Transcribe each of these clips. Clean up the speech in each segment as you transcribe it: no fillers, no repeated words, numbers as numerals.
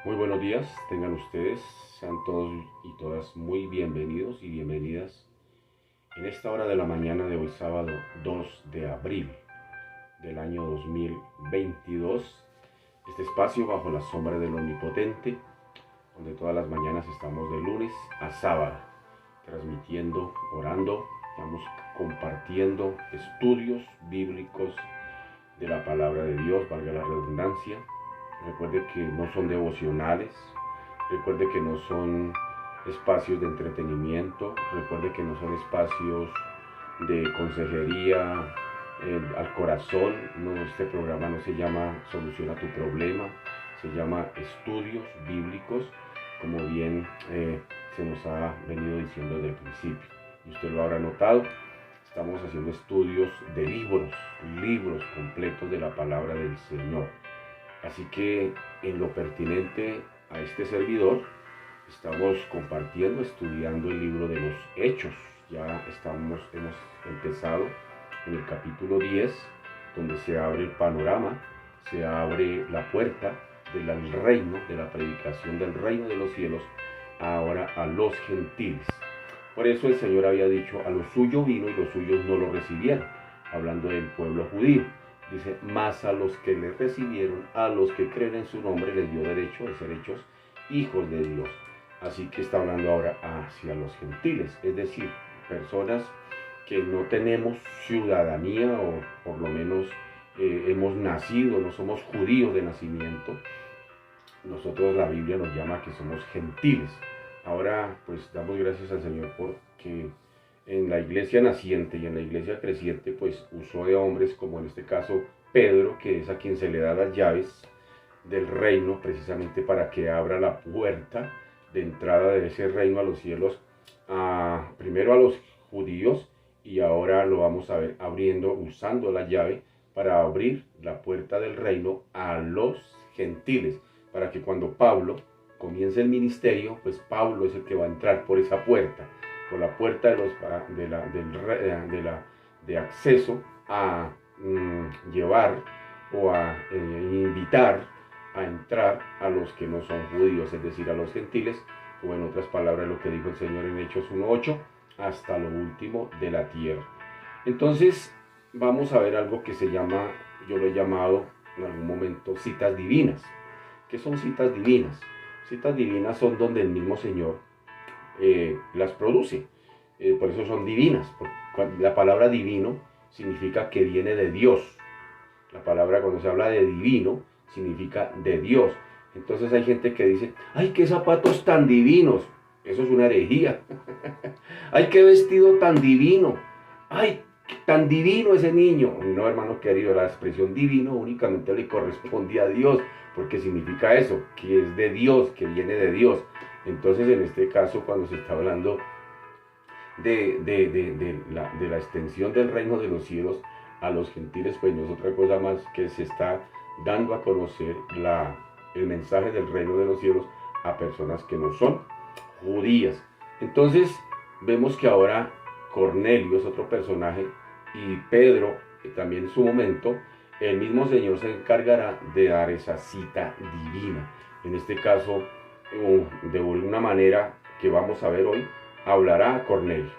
Muy buenos días, tengan ustedes, sean todos y todas muy bienvenidos y bienvenidas en esta hora de la mañana de hoy sábado 2 de abril del año 2022. Este espacio bajo la sombra del Omnipotente, donde todas las mañanas estamos de lunes a sábado, transmitiendo, orando, estamos compartiendo estudios bíblicos de la palabra de Dios, valga la redundancia. Recuerde que no son devocionales, recuerde que no son espacios de entretenimiento, recuerde que no son espacios de consejería al corazón. No, este programa no se llama Soluciona tu problema, se llama Estudios Bíblicos, como bien se nos ha venido diciendo desde el principio. Y usted lo habrá notado, estamos haciendo estudios de libros completos de la palabra del Señor. Así que en lo pertinente a este servidor, estamos compartiendo, estudiando el libro de los Hechos. Ya hemos empezado en el capítulo 10, donde se abre el panorama, se abre la puerta del reino, de la predicación del reino de los cielos, ahora a los gentiles. Por eso el Señor había dicho, a lo suyo vino y los suyos no lo recibieron, hablando del pueblo judío. Dice, más a los que le recibieron, a los que creen en su nombre, les dio derecho de ser hechos hijos de Dios. Así que está hablando ahora hacia los gentiles, es decir, personas que no tenemos ciudadanía o por lo menos hemos nacido, no somos judíos de nacimiento. Nosotros, la Biblia nos llama que somos gentiles. Ahora pues damos gracias al Señor porque en la iglesia naciente y en la iglesia creciente pues usó de hombres como en este caso Pedro, que es a quien se le da las llaves del reino precisamente para que abra la puerta de entrada de ese reino a los cielos, primero a los judíos, y ahora lo vamos a ver abriendo, usando la llave para abrir la puerta del reino a los gentiles, para que cuando Pablo comience el ministerio, pues Pablo es el que va a entrar por esa puerta, por la puerta de acceso a llevar o a invitar a entrar a los que no son judíos, es decir, a los gentiles, o en otras palabras lo que dijo el Señor en Hechos 1:8, hasta lo último de la tierra. Entonces vamos a ver algo que se llama, yo lo he llamado en algún momento citas divinas. ¿Qué son citas divinas? Citas divinas son donde el mismo Señor las produce, por eso son divinas. La palabra divino significa que viene de Dios. La palabra, cuando se habla de divino, significa de Dios. Entonces hay gente que dice, ay, qué zapatos tan divinos. Eso es una herejía. Ay, qué vestido tan divino. Ay, tan divino ese niño. No, hermano querido, la expresión divino únicamente le corresponde a Dios, porque significa eso, que es de Dios, que viene de Dios. Entonces en este caso, cuando se está hablando de la extensión del reino de los cielos a los gentiles, pues no es otra cosa más que se está dando a conocer el mensaje del reino de los cielos a personas que no son judías. Entonces vemos que ahora Cornelio es otro personaje, y Pedro también en su momento, el mismo Señor se encargará de dar esa cita divina. En este caso, de una manera que vamos a ver hoy, hablará a Cornelio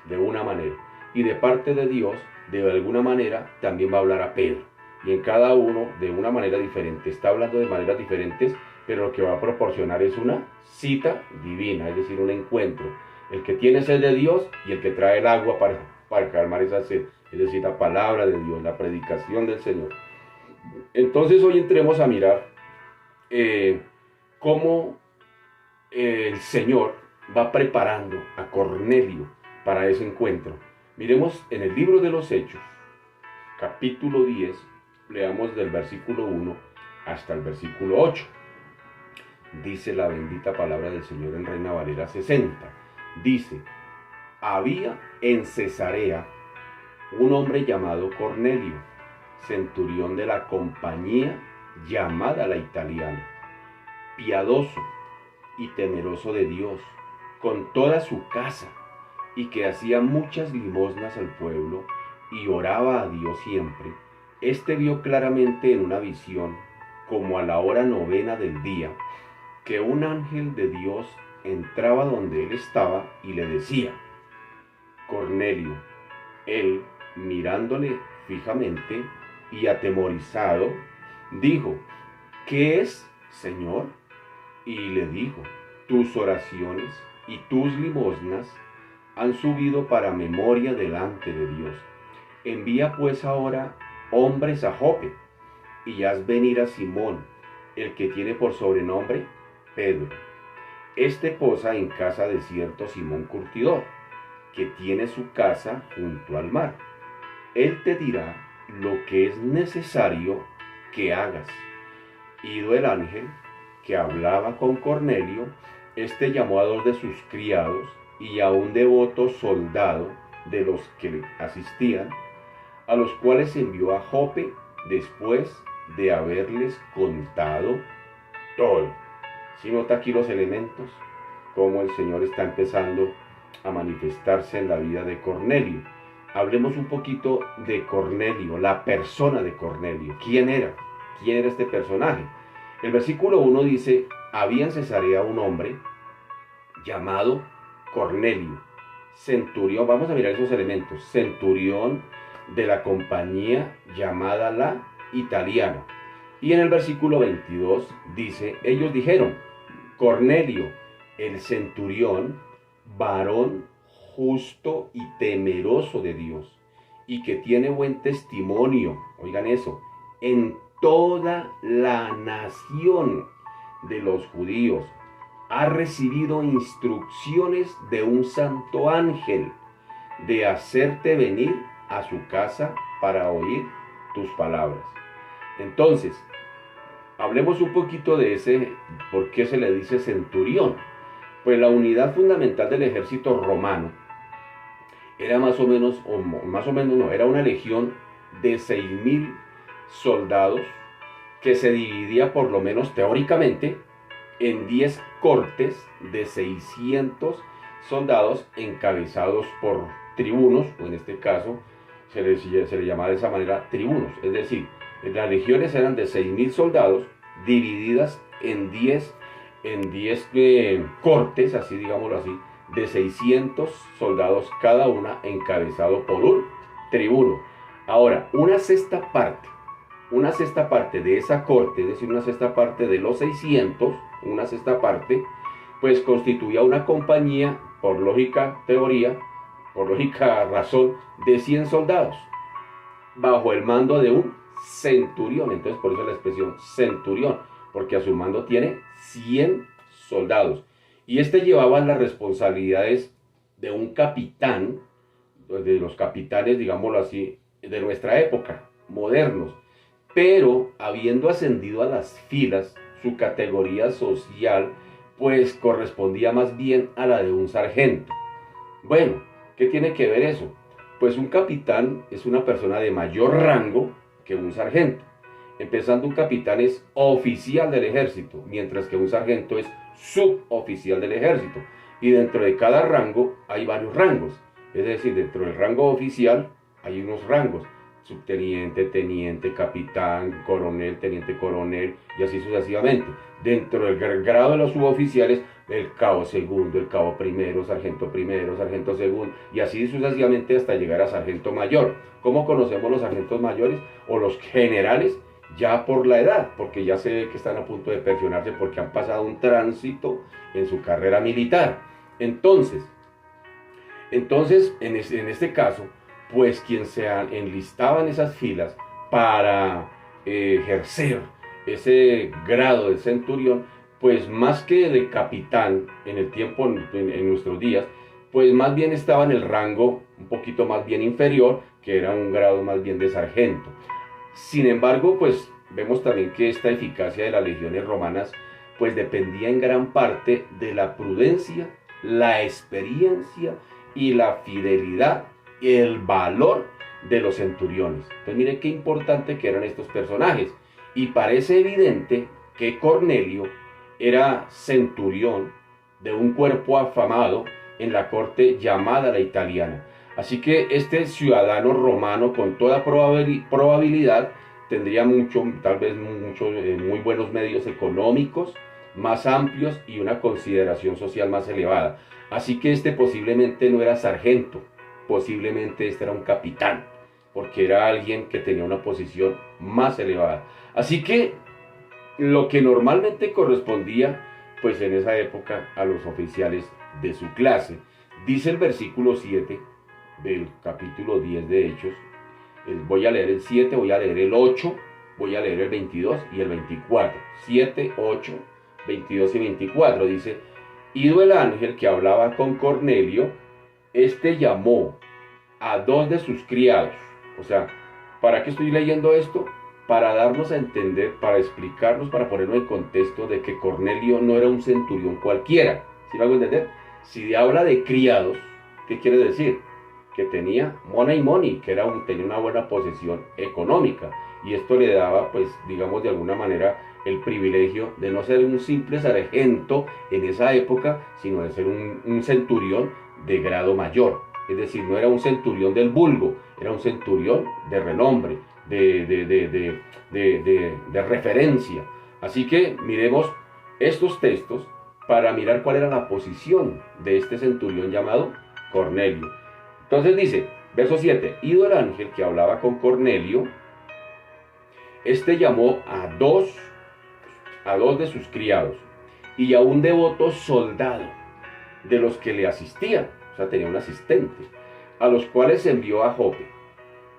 de una manera, y de parte de Dios de alguna manera también va a hablar a Pedro, y en cada uno de una manera diferente. Está hablando de maneras diferentes, pero lo que va a proporcionar es una cita divina, es decir, un encuentro. El que tiene sed de Dios y el que trae el agua para calmar esa sed, es decir, la palabra de Dios, la predicación del Señor. Entonces hoy entremos a mirar cómo el Señor va preparando a Cornelio para ese encuentro. Miremos en el libro de los Hechos, capítulo 10, leamos del versículo 1 hasta el versículo 8. Dice la bendita palabra del Señor en Reina Valera 60. Dice, había en Cesarea un hombre llamado Cornelio, centurión de la compañía llamada la italiana, piadoso y temeroso de Dios, con toda su casa, y que hacía muchas limosnas al pueblo y oraba a Dios siempre. Este vio claramente en una visión, como a la hora novena del día, que un ángel de Dios entraba donde él estaba y le decía: Cornelio. Él, mirándole fijamente y atemorizado, dijo: ¿Qué es, Señor? Y le dijo: tus oraciones y tus limosnas han subido para memoria delante de Dios. Envía pues ahora hombres a Jope, y haz venir a Simón, el que tiene por sobrenombre Pedro. Este posa en casa de cierto Simón Curtidor, que tiene su casa junto al mar. Él te dirá lo que es necesario que hagas. Ido el ángel que hablaba con Cornelio, este llamó a dos de sus criados y a un devoto soldado de los que le asistían, a los cuales envió a Jope después de haberles contado todo. Si nota aquí los elementos, cómo el Señor está empezando a manifestarse en la vida de Cornelio. Hablemos un poquito de Cornelio, la persona de Cornelio. ¿Quién era? ¿Quién era este personaje? El versículo 1 dice: había en Cesarea un hombre llamado Cornelio, centurión. Vamos a mirar esos elementos. Centurión de la compañía llamada la Italiana. Y en el versículo 22 dice: ellos dijeron: Cornelio, el centurión, varón justo y temeroso de Dios, y que tiene buen testimonio, oigan eso, en toda la nación de los judíos, ha recibido instrucciones de un santo ángel de hacerte venir a su casa para oír tus palabras. Entonces, hablemos un poquito de ese, ¿por qué se le dice centurión? Pues la unidad fundamental del ejército romano era más o menos no, era una legión de 6.000 soldados que se dividía por lo menos teóricamente en 10 cortes de 600 soldados encabezados por tribunos, o en este caso se le llamaba de esa manera tribunos, es decir, las legiones eran de 6.000 soldados divididas en 10 cortes, así digámoslo así, de 600 soldados cada una, encabezado por un tribuno. Ahora, una sexta parte de esa corte, es decir, una sexta parte de los 600, una sexta parte, pues constituía una compañía, por lógica teoría, por lógica razón, de 100 soldados, bajo el mando de un centurión. Entonces, por eso la expresión centurión, porque a su mando tiene 100 soldados. Y este llevaba las responsabilidades de un capitán, de los capitanes, digámoslo así, de nuestra época, modernos. Pero habiendo ascendido a las filas, su categoría social pues correspondía más bien a la de un sargento. Bueno, ¿qué tiene que ver eso? Pues un capitán es una persona de mayor rango que un sargento. Empezando, un capitán es oficial del ejército, mientras que un sargento es suboficial del ejército. Y dentro de cada rango hay varios rangos. Es decir, dentro del rango oficial hay unos rangos: subteniente, teniente, capitán, coronel, teniente coronel, y así sucesivamente. Dentro del grado de los suboficiales, el cabo segundo, el cabo primero, sargento segundo, y así sucesivamente hasta llegar a sargento mayor. ¿Cómo conocemos los sargentos mayores o los generales? Ya por la edad, porque ya se ve que están a punto de pensionarse porque han pasado un tránsito en su carrera militar. Entonces en este caso, pues quien se enlistaba en esas filas para ejercer ese grado de centurión, pues más que de capitán en el tiempo, en nuestros días, pues más bien estaba en el rango un poquito más bien inferior, que era un grado más bien de sargento. Sin embargo, pues vemos también que esta eficacia de las legiones romanas pues dependía en gran parte de la prudencia, la experiencia y la fidelidad, el valor de los centuriones. Entonces mire qué importante que eran estos personajes. Y parece evidente que Cornelio era centurión de un cuerpo afamado en la corte llamada la Italiana. Así que este ciudadano romano, con toda probabilidad, tendría tal vez muy buenos medios económicos, más amplios y una consideración social más elevada. Así que este posiblemente no era sargento, posiblemente este era un capitán, porque era alguien que tenía una posición más elevada. Así que lo que normalmente correspondía, pues en esa época, a los oficiales de su clase. Dice el versículo 7 del capítulo 10 de Hechos, voy a leer el 7, voy a leer el 8, voy a leer el 22 y el 24. 7, 8, 22 y 24 dice: ido el ángel que hablaba con Cornelio, este llamó a dos de sus criados. O sea, ¿para qué estoy leyendo esto? Para darnos a entender, para explicarnos, para ponernos en contexto de que Cornelio no era un centurión cualquiera. ¿Sí me hago entender? Si habla de criados, ¿qué quiere decir? Que tenía money, que tenía una buena posesión económica. Y esto le daba, pues, digamos, de alguna manera, el privilegio de no ser un simple sargento en esa época, sino de ser un centurión de grado mayor. Es decir, no era un centurión del vulgo, era un centurión de renombre, de referencia. Así que miremos estos textos para mirar cuál era la posición de este centurión llamado Cornelio. Entonces dice, verso 7, ido el ángel que hablaba con Cornelio, este llamó a dos de sus criados y a un devoto soldado de los que le asistían, o sea, tenía un asistente, a los cuales envió a Jope,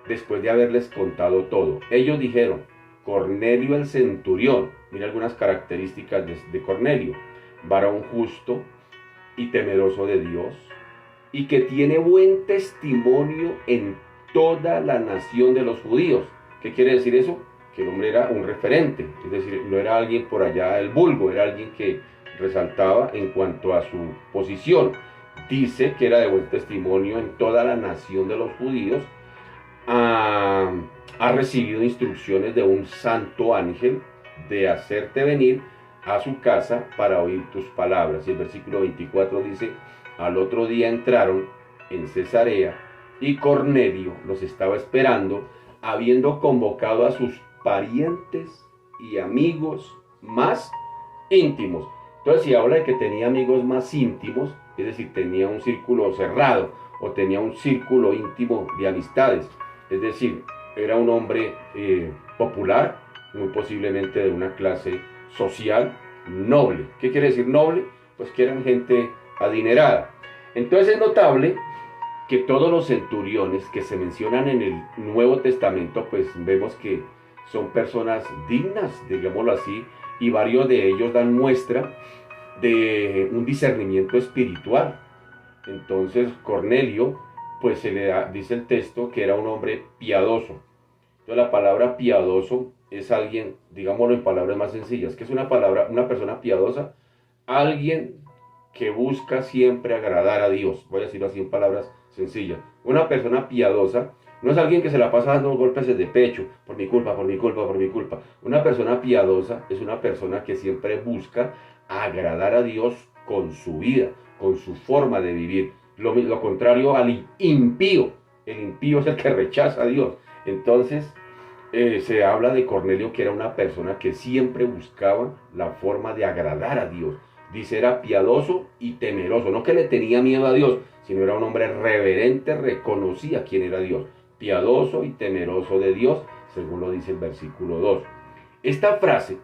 después de haberles contado todo. Ellos dijeron: Cornelio el centurión, mira algunas características de Cornelio: varón justo y temeroso de Dios, y que tiene buen testimonio en toda la nación de los judíos. ¿Qué quiere decir eso? Que el hombre era un referente, es decir, no era alguien por allá del vulgo, era alguien que resaltaba en cuanto a su posición. Dice que era de buen testimonio en toda la nación de los judíos. Ha recibido instrucciones de un santo ángel de hacerte venir a su casa para oír tus palabras. Y el versículo 24 dice: al otro día entraron en Cesarea y Cornelio los estaba esperando, habiendo convocado a sus parientes y amigos más íntimos. Entonces, si habla de que tenía amigos más íntimos, es decir, tenía un círculo cerrado o tenía un círculo íntimo de amistades, es decir, era un hombre popular, muy posiblemente de una clase social noble. ¿Qué quiere decir noble? Pues que eran gente adinerada. Entonces es notable que todos los centuriones que se mencionan en el Nuevo Testamento, pues vemos que son personas dignas, digámoslo así, y varios de ellos dan muestra de un discernimiento espiritual. Entonces Cornelio, pues se le dice el texto que era un hombre piadoso. Entonces la palabra piadoso es alguien, digámoslo en palabras más sencillas, que es una persona piadosa, alguien que busca siempre agradar a Dios. Voy a decirlo así en palabras sencillas. Una persona piadosa no es alguien que se la pasa dando golpes de pecho, por mi culpa, por mi culpa, por mi culpa. Una persona piadosa es una persona que siempre busca agradar a Dios con su vida, con su forma de vivir. Lo contrario al impío. El impío es el que rechaza a Dios. Entonces, se habla de Cornelio, que era una persona que siempre buscaba la forma de agradar a Dios. Dice, era piadoso y temeroso. No que le tenía miedo a Dios, sino era un hombre reverente, reconocía quién era Dios. Piadoso y temeroso de Dios, según lo dice el versículo 2. Esta frase,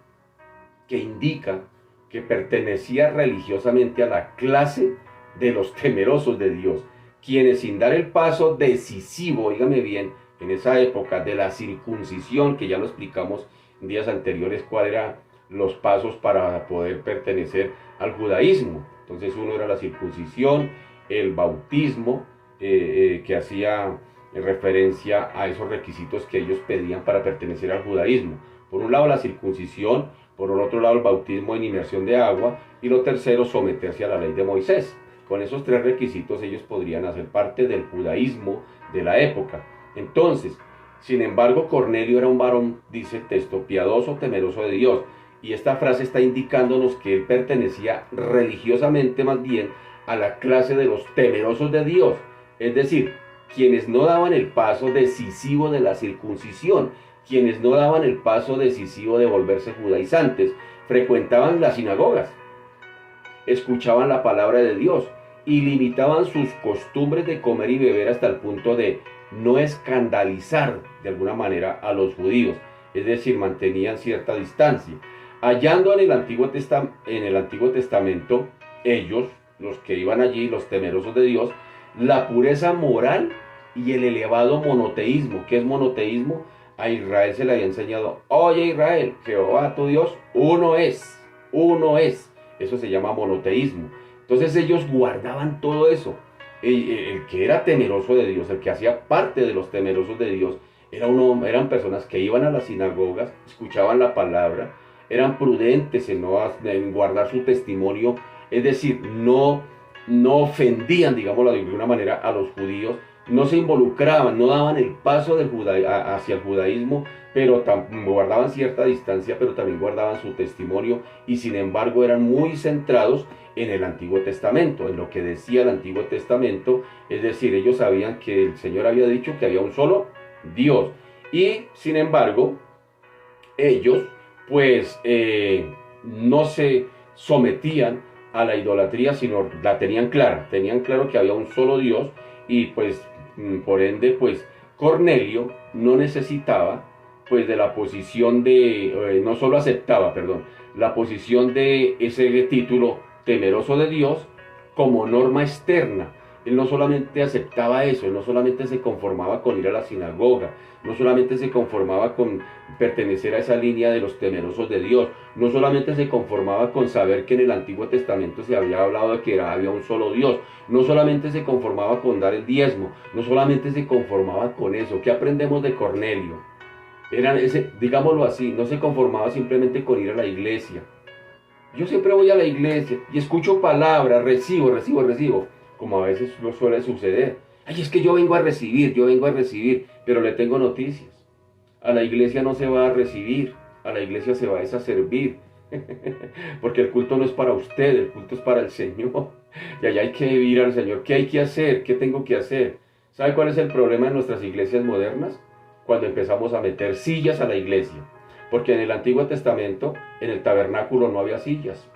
que indica que pertenecía religiosamente a la clase de los temerosos de Dios, quienes sin dar el paso decisivo, oígame bien, en esa época de la circuncisión, que ya lo explicamos en días anteriores, cuáles eran los pasos para poder pertenecer al judaísmo. Entonces uno era la circuncisión, el bautismo, que hacía referencia a esos requisitos que ellos pedían para pertenecer al judaísmo. Por un lado la circuncisión, por el otro lado el bautismo en inmersión de agua, y lo tercero, someterse a la ley de Moisés. Con esos tres requisitos ellos podrían hacer parte del judaísmo de la época. Entonces, sin embargo, Cornelio era un varón, dice el texto, piadoso, temeroso de Dios. Y esta frase está indicándonos que él pertenecía religiosamente más bien a la clase de los temerosos de Dios. Es decir, quienes no daban el paso decisivo de la circuncisión, quienes no daban el paso decisivo de volverse judaizantes. frecuentaban las sinagogas, escuchaban la palabra de Dios y limitaban sus costumbres de comer y beber hasta el punto de no escandalizar de alguna manera a los judíos, es decir, mantenían cierta distancia. Hallando en el Antiguo Testamento, ellos, los que iban allí, los temerosos de Dios, la pureza moral y el elevado monoteísmo. ¿Qué es monoteísmo? A Israel se le había enseñado: oye Israel, Jehová tu Dios, uno es, uno es. Eso se llama monoteísmo. Entonces ellos guardaban todo eso. El que era temeroso de Dios, el que hacía parte de los temerosos de Dios, eran personas que iban a las sinagogas, escuchaban la palabra, eran prudentes en guardar su testimonio, es decir, no ofendían, digámoslo de alguna manera, a los judíos, no se involucraban, no daban el paso hacia el judaísmo, pero guardaban cierta distancia, pero también guardaban su testimonio, y sin embargo eran muy centrados en el Antiguo Testamento, en lo que decía el Antiguo Testamento. Es decir, ellos sabían que el Señor había dicho que había un solo Dios, y sin embargo ellos pues no se sometían a la idolatría, sino la tenían claro que había un solo Dios, y pues por ende pues Cornelio no necesitaba pues de la posición no solo aceptaba, perdón, la posición de ese título temeroso de Dios como norma externa. Él no solamente aceptaba eso, él no solamente se conformaba con ir a la sinagoga, no solamente se conformaba con pertenecer a esa línea de los temerosos de Dios, no solamente se conformaba con saber que en el Antiguo Testamento se había hablado de que había un solo Dios, no solamente se conformaba con dar el diezmo, no solamente se conformaba con eso. ¿Qué aprendemos de Cornelio? Digámoslo así, no se conformaba simplemente con ir a la iglesia. Yo siempre voy a la iglesia y escucho palabras, recibo, como a veces lo suele suceder. Ay, es que yo vengo a recibir, pero le tengo noticias. A la iglesia no se va a recibir, a la iglesia se va a servir. Porque el culto no es para usted, el culto es para el Señor. Y allá hay que vivir al Señor. ¿Qué hay que hacer? ¿Qué tengo que hacer? ¿Sabe cuál es el problema en nuestras iglesias modernas? Cuando empezamos a meter sillas a la iglesia. Porque en el Antiguo Testamento, en el tabernáculo no había sillas.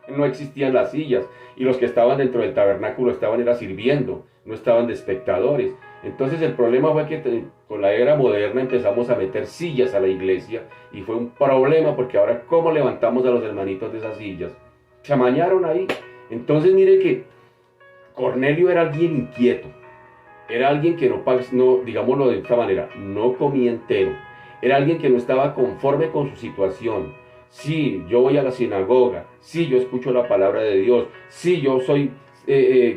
No existían las sillas, y los que estaban dentro del tabernáculo era sirviendo, no estaban de espectadores. Entonces el problema fue que con la era moderna empezamos a meter sillas a la iglesia, y fue un problema, porque ahora ¿cómo levantamos a los hermanitos de esas sillas? Se amañaron ahí. Entonces mire que Cornelio era alguien inquieto, era alguien que no, digámoslo de esta manera, no comía entero, era alguien que no estaba conforme con su situación. Sí, yo voy a la sinagoga, sí, yo escucho la palabra de Dios, sí, yo soy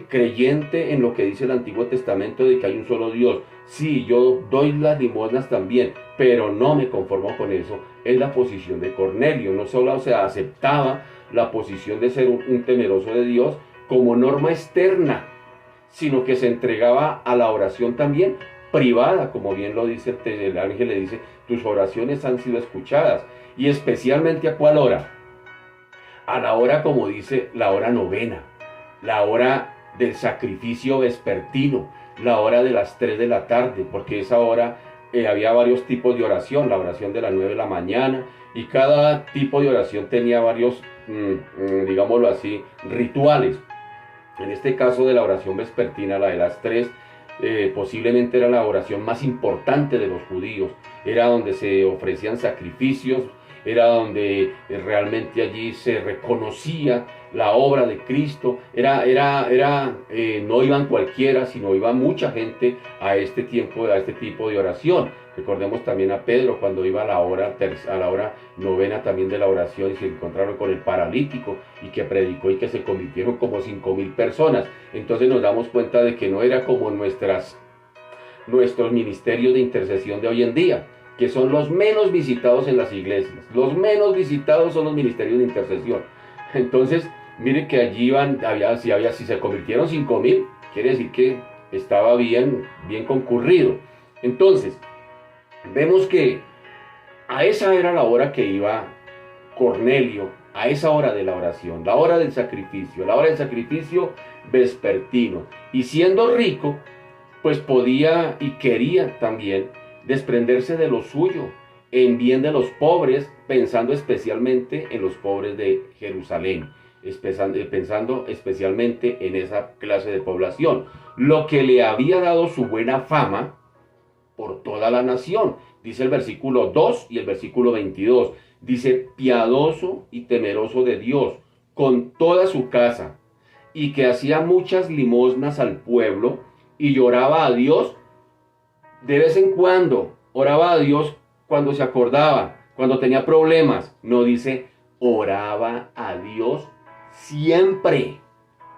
creyente en lo que dice el Antiguo Testamento de que hay un solo Dios, sí, yo doy las limosnas también, pero no me conformo con eso. Es la posición de Cornelio. No solo aceptaba la posición de ser un temeroso de Dios como norma externa, sino que se entregaba a la oración también privada, como bien lo dice el ángel, le dice: tus oraciones han sido escuchadas. Y especialmente ¿a cuál hora? A la hora, como dice, la hora novena, la hora del sacrificio vespertino, la hora de las 3 de la tarde, porque esa hora había varios tipos de oración, la oración de las 9 de la mañana, y cada tipo de oración tenía varios, digámoslo así, rituales. En este caso de la oración vespertina, la de las 3, posiblemente era la oración más importante de los judíos, era donde se ofrecían sacrificios, era donde realmente allí se reconocía la obra de Cristo. No iban cualquiera, sino iba mucha gente a este tipo de oración. Recordemos también a Pedro cuando iba a la hora novena también de la oración, y se encontraron con el paralítico, y que predicó, y que se convirtieron como 5,000 personas. Entonces nos damos cuenta de que no era como nuestros ministerios de intercesión de hoy en día, que son los menos visitados en las iglesias. Los menos visitados son los ministerios de intercesión. Entonces, mire que allí si se convirtieron 5,000, quiere decir que estaba bien concurrido. Entonces, vemos que a esa era la hora que iba Cornelio, a esa hora de la oración, la hora del sacrificio vespertino. Y siendo rico, pues podía y quería también desprenderse de lo suyo en bien de los pobres, pensando especialmente en los pobres de Jerusalén, pensando especialmente en esa clase de población, lo que le había dado su buena fama por toda la nación. Dice el versículo 2 y el versículo 22. Dice, piadoso y temeroso de Dios, con toda su casa, y que hacía muchas limosnas al pueblo y lloraba a Dios de vez en cuando. Oraba a Dios cuando se acordaba, cuando tenía problemas. No dice, oraba a Dios siempre,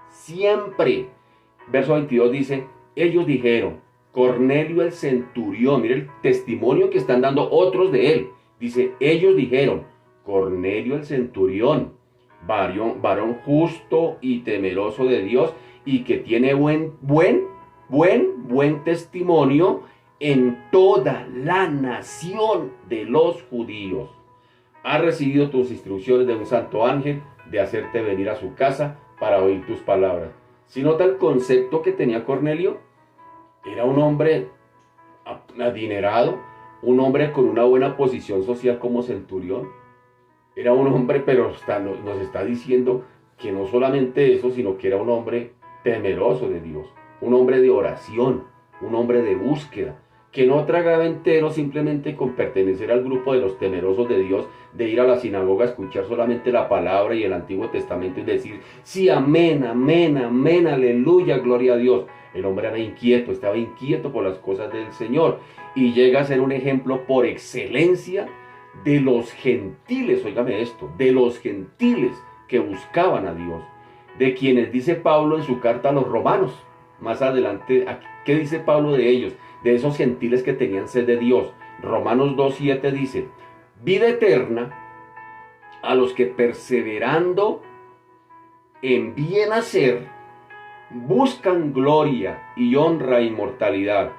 siempre. Verso 22 dice, ellos dijeron, Cornelio el centurión, mire el testimonio que están dando otros de él. Dice, ellos dijeron, Cornelio el centurión, varón justo y temeroso de Dios, y que tiene buen testimonio en toda la nación de los judíos. Ha recibido tus instrucciones de un santo ángel de hacerte venir a su casa para oír tus palabras. Si nota el concepto que tenía Cornelio, era un hombre adinerado, un hombre con una buena posición social como centurión. Era un hombre, pero nos está diciendo que no solamente eso, sino que era un hombre temeroso de Dios, un hombre de oración, un hombre de búsqueda, que no tragaba entero simplemente con pertenecer al grupo de los temerosos de Dios, de ir a la sinagoga a escuchar solamente la palabra y el Antiguo Testamento y decir, sí, amén, amén, amén, aleluya, gloria a Dios. El hombre era inquieto, estaba inquieto por las cosas del Señor y llega a ser un ejemplo por excelencia de los gentiles, óigame esto, de los gentiles que buscaban a Dios, de quienes dice Pablo en su carta a los romanos. Más adelante, ¿qué dice Pablo de ellos? De esos gentiles que tenían sed de Dios. Romanos 2:7 dice, vida eterna a los que perseverando en bien hacer, buscan gloria y honra e inmortalidad,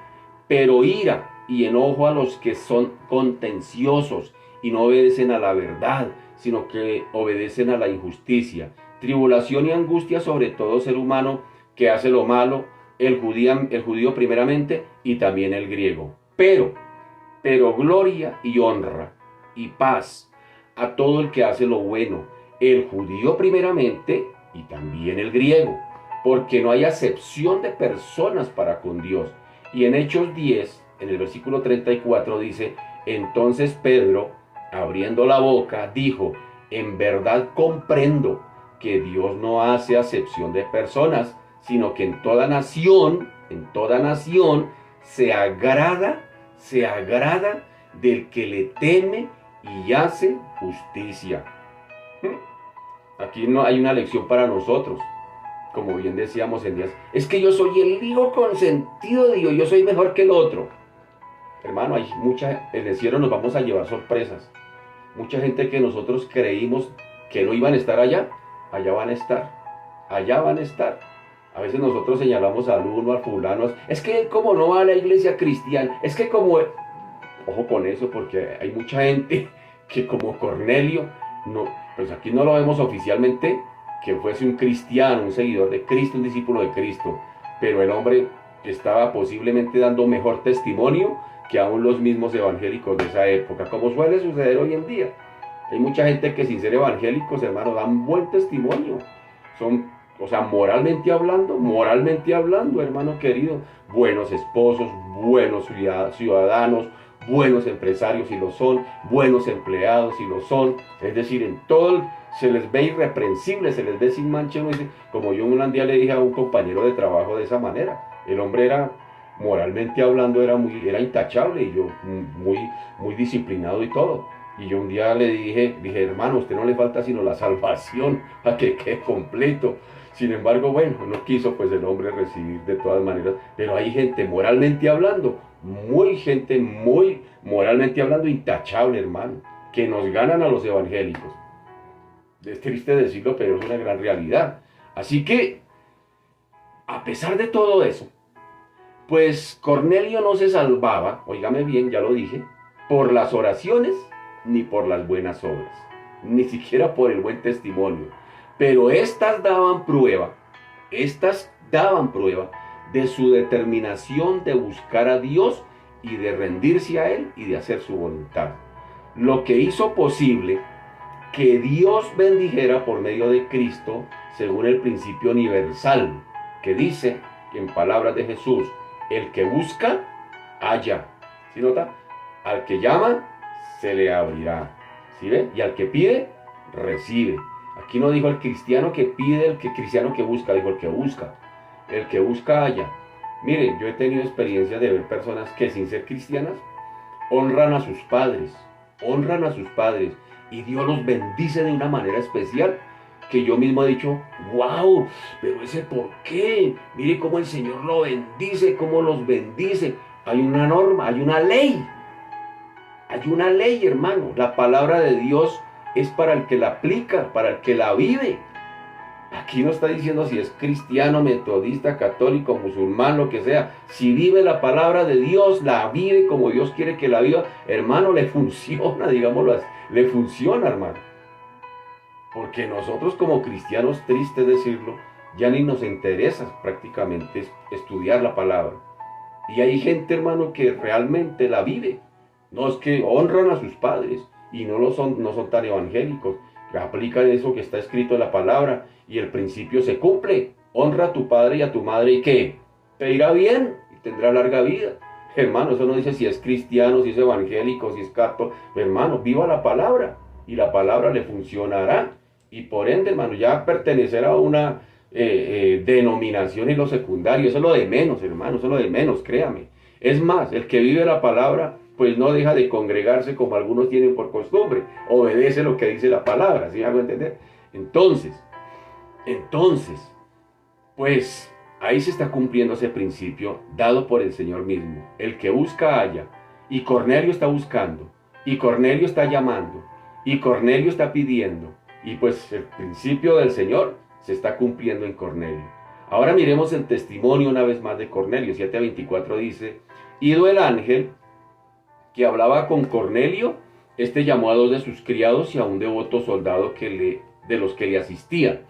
pero ira y enojo a los que son contenciosos y no obedecen a la verdad, sino que obedecen a la injusticia. Tribulación y angustia sobre todo ser humano que hace lo malo, el judío primeramente y también el griego. Pero gloria y honra y paz a todo el que hace lo bueno, el judío primeramente y también el griego, porque no hay acepción de personas para con Dios. Y en Hechos 10, en el versículo 34 dice, entonces Pedro, abriendo la boca, dijo, en verdad comprendo que Dios no hace acepción de personas, sino que en toda nación se agrada del que le teme y hace justicia. Aquí no hay una lección para nosotros. Como bien decíamos en días, es que yo soy el hijo consentido de Dios, yo soy mejor que el otro. Hermano, en el cielo nos vamos a llevar sorpresas. Mucha gente que nosotros creímos que no iban a estar allá, allá van a estar. A veces nosotros señalamos al uno, al fulano, es que como no va a la iglesia cristiana, es que como... Ojo con eso, porque hay mucha gente que como Cornelio, no, pues aquí no lo vemos oficialmente, que fuese un cristiano, un seguidor de Cristo, un discípulo de Cristo, pero el hombre estaba posiblemente dando mejor testimonio que aún los mismos evangélicos de esa época, como suele suceder hoy en día. Hay mucha gente que sin ser evangélicos, hermano, dan buen testimonio. Son, o sea, moralmente hablando, hermano querido, buenos esposos, buenos ciudadanos, buenos empresarios si lo son, buenos empleados si lo son, es decir, en todo se les ve irreprensible, se les ve sin mancha. Como yo un día le dije a un compañero de trabajo de esa manera, el hombre era, moralmente hablando, era intachable y yo muy disciplinado y todo. Y yo un día le dije, hermano, a usted no le falta sino la salvación para que quede completo. Sin embargo, bueno, no quiso pues el hombre recibir de todas maneras. Pero hay gente moralmente hablando, muy moralmente hablando, intachable, hermano, que nos ganan a los evangélicos. Es triste decirlo, pero es una gran realidad. Así que, a pesar de todo eso, pues Cornelio no se salvaba, óigame bien, ya lo dije, por las oraciones ni por las buenas obras, ni siquiera por el buen testimonio. Pero estas daban prueba de su determinación de buscar a Dios y de rendirse a Él y de hacer su voluntad. lo que hizo posible que Dios bendijera por medio de Cristo según el principio universal, que dice, en palabras de Jesús, el que busca, halla. ¿Sí nota? Al que llama, se le abrirá. ¿Sí ve? Y al que pide, recibe. Aquí no dijo el cristiano que pide, el cristiano que busca, dijo el que busca. El que busca, halla. Miren, yo he tenido experiencias de ver personas que sin ser cristianas honran a sus padres, y Dios los bendice de una manera especial que yo mismo he dicho, wow, pero ese por qué, mire cómo el Señor lo bendice, cómo los bendice. Hay una norma, hay una ley, hermano. La palabra de Dios es para el que la aplica, para el que la vive. Aquí no está diciendo si es cristiano, metodista, católico, musulmán, lo que sea. Si vive la palabra de Dios, la vive como Dios quiere que la viva, hermano, le funciona, digámoslo así. Le funciona, hermano. Porque nosotros como cristianos, triste decirlo, ya ni nos interesa prácticamente estudiar la palabra. Y hay gente, hermano, que realmente la vive. No es que honran a sus padres y no son tan evangélicos. Aplican eso que está escrito en la palabra y el principio se cumple. Honra a tu padre y a tu madre y ¿qué? Te irá bien y tendrá larga vida. Hermano, eso no dice si es cristiano, si es evangélico, si es católico. Hermano, viva la palabra y la palabra le funcionará. Y por ende, hermano, ya pertenecer a una denominación en lo secundario, eso es lo de menos, hermano, eso es lo de menos, créame. Es más, el que vive la palabra, pues no deja de congregarse como algunos tienen por costumbre, obedece lo que dice la palabra, ¿sí me hago entender? Entonces, pues ahí se está cumpliendo ese principio dado por el Señor mismo. El que busca halla, y Cornelio está buscando, y Cornelio está llamando, y Cornelio está pidiendo, y pues el principio del Señor se está cumpliendo en Cornelio. Ahora miremos el testimonio una vez más de Cornelio. 7:24 dice, ido el ángel que hablaba con Cornelio, este llamó a 2 de sus criados y a un devoto soldado de los que le asistían.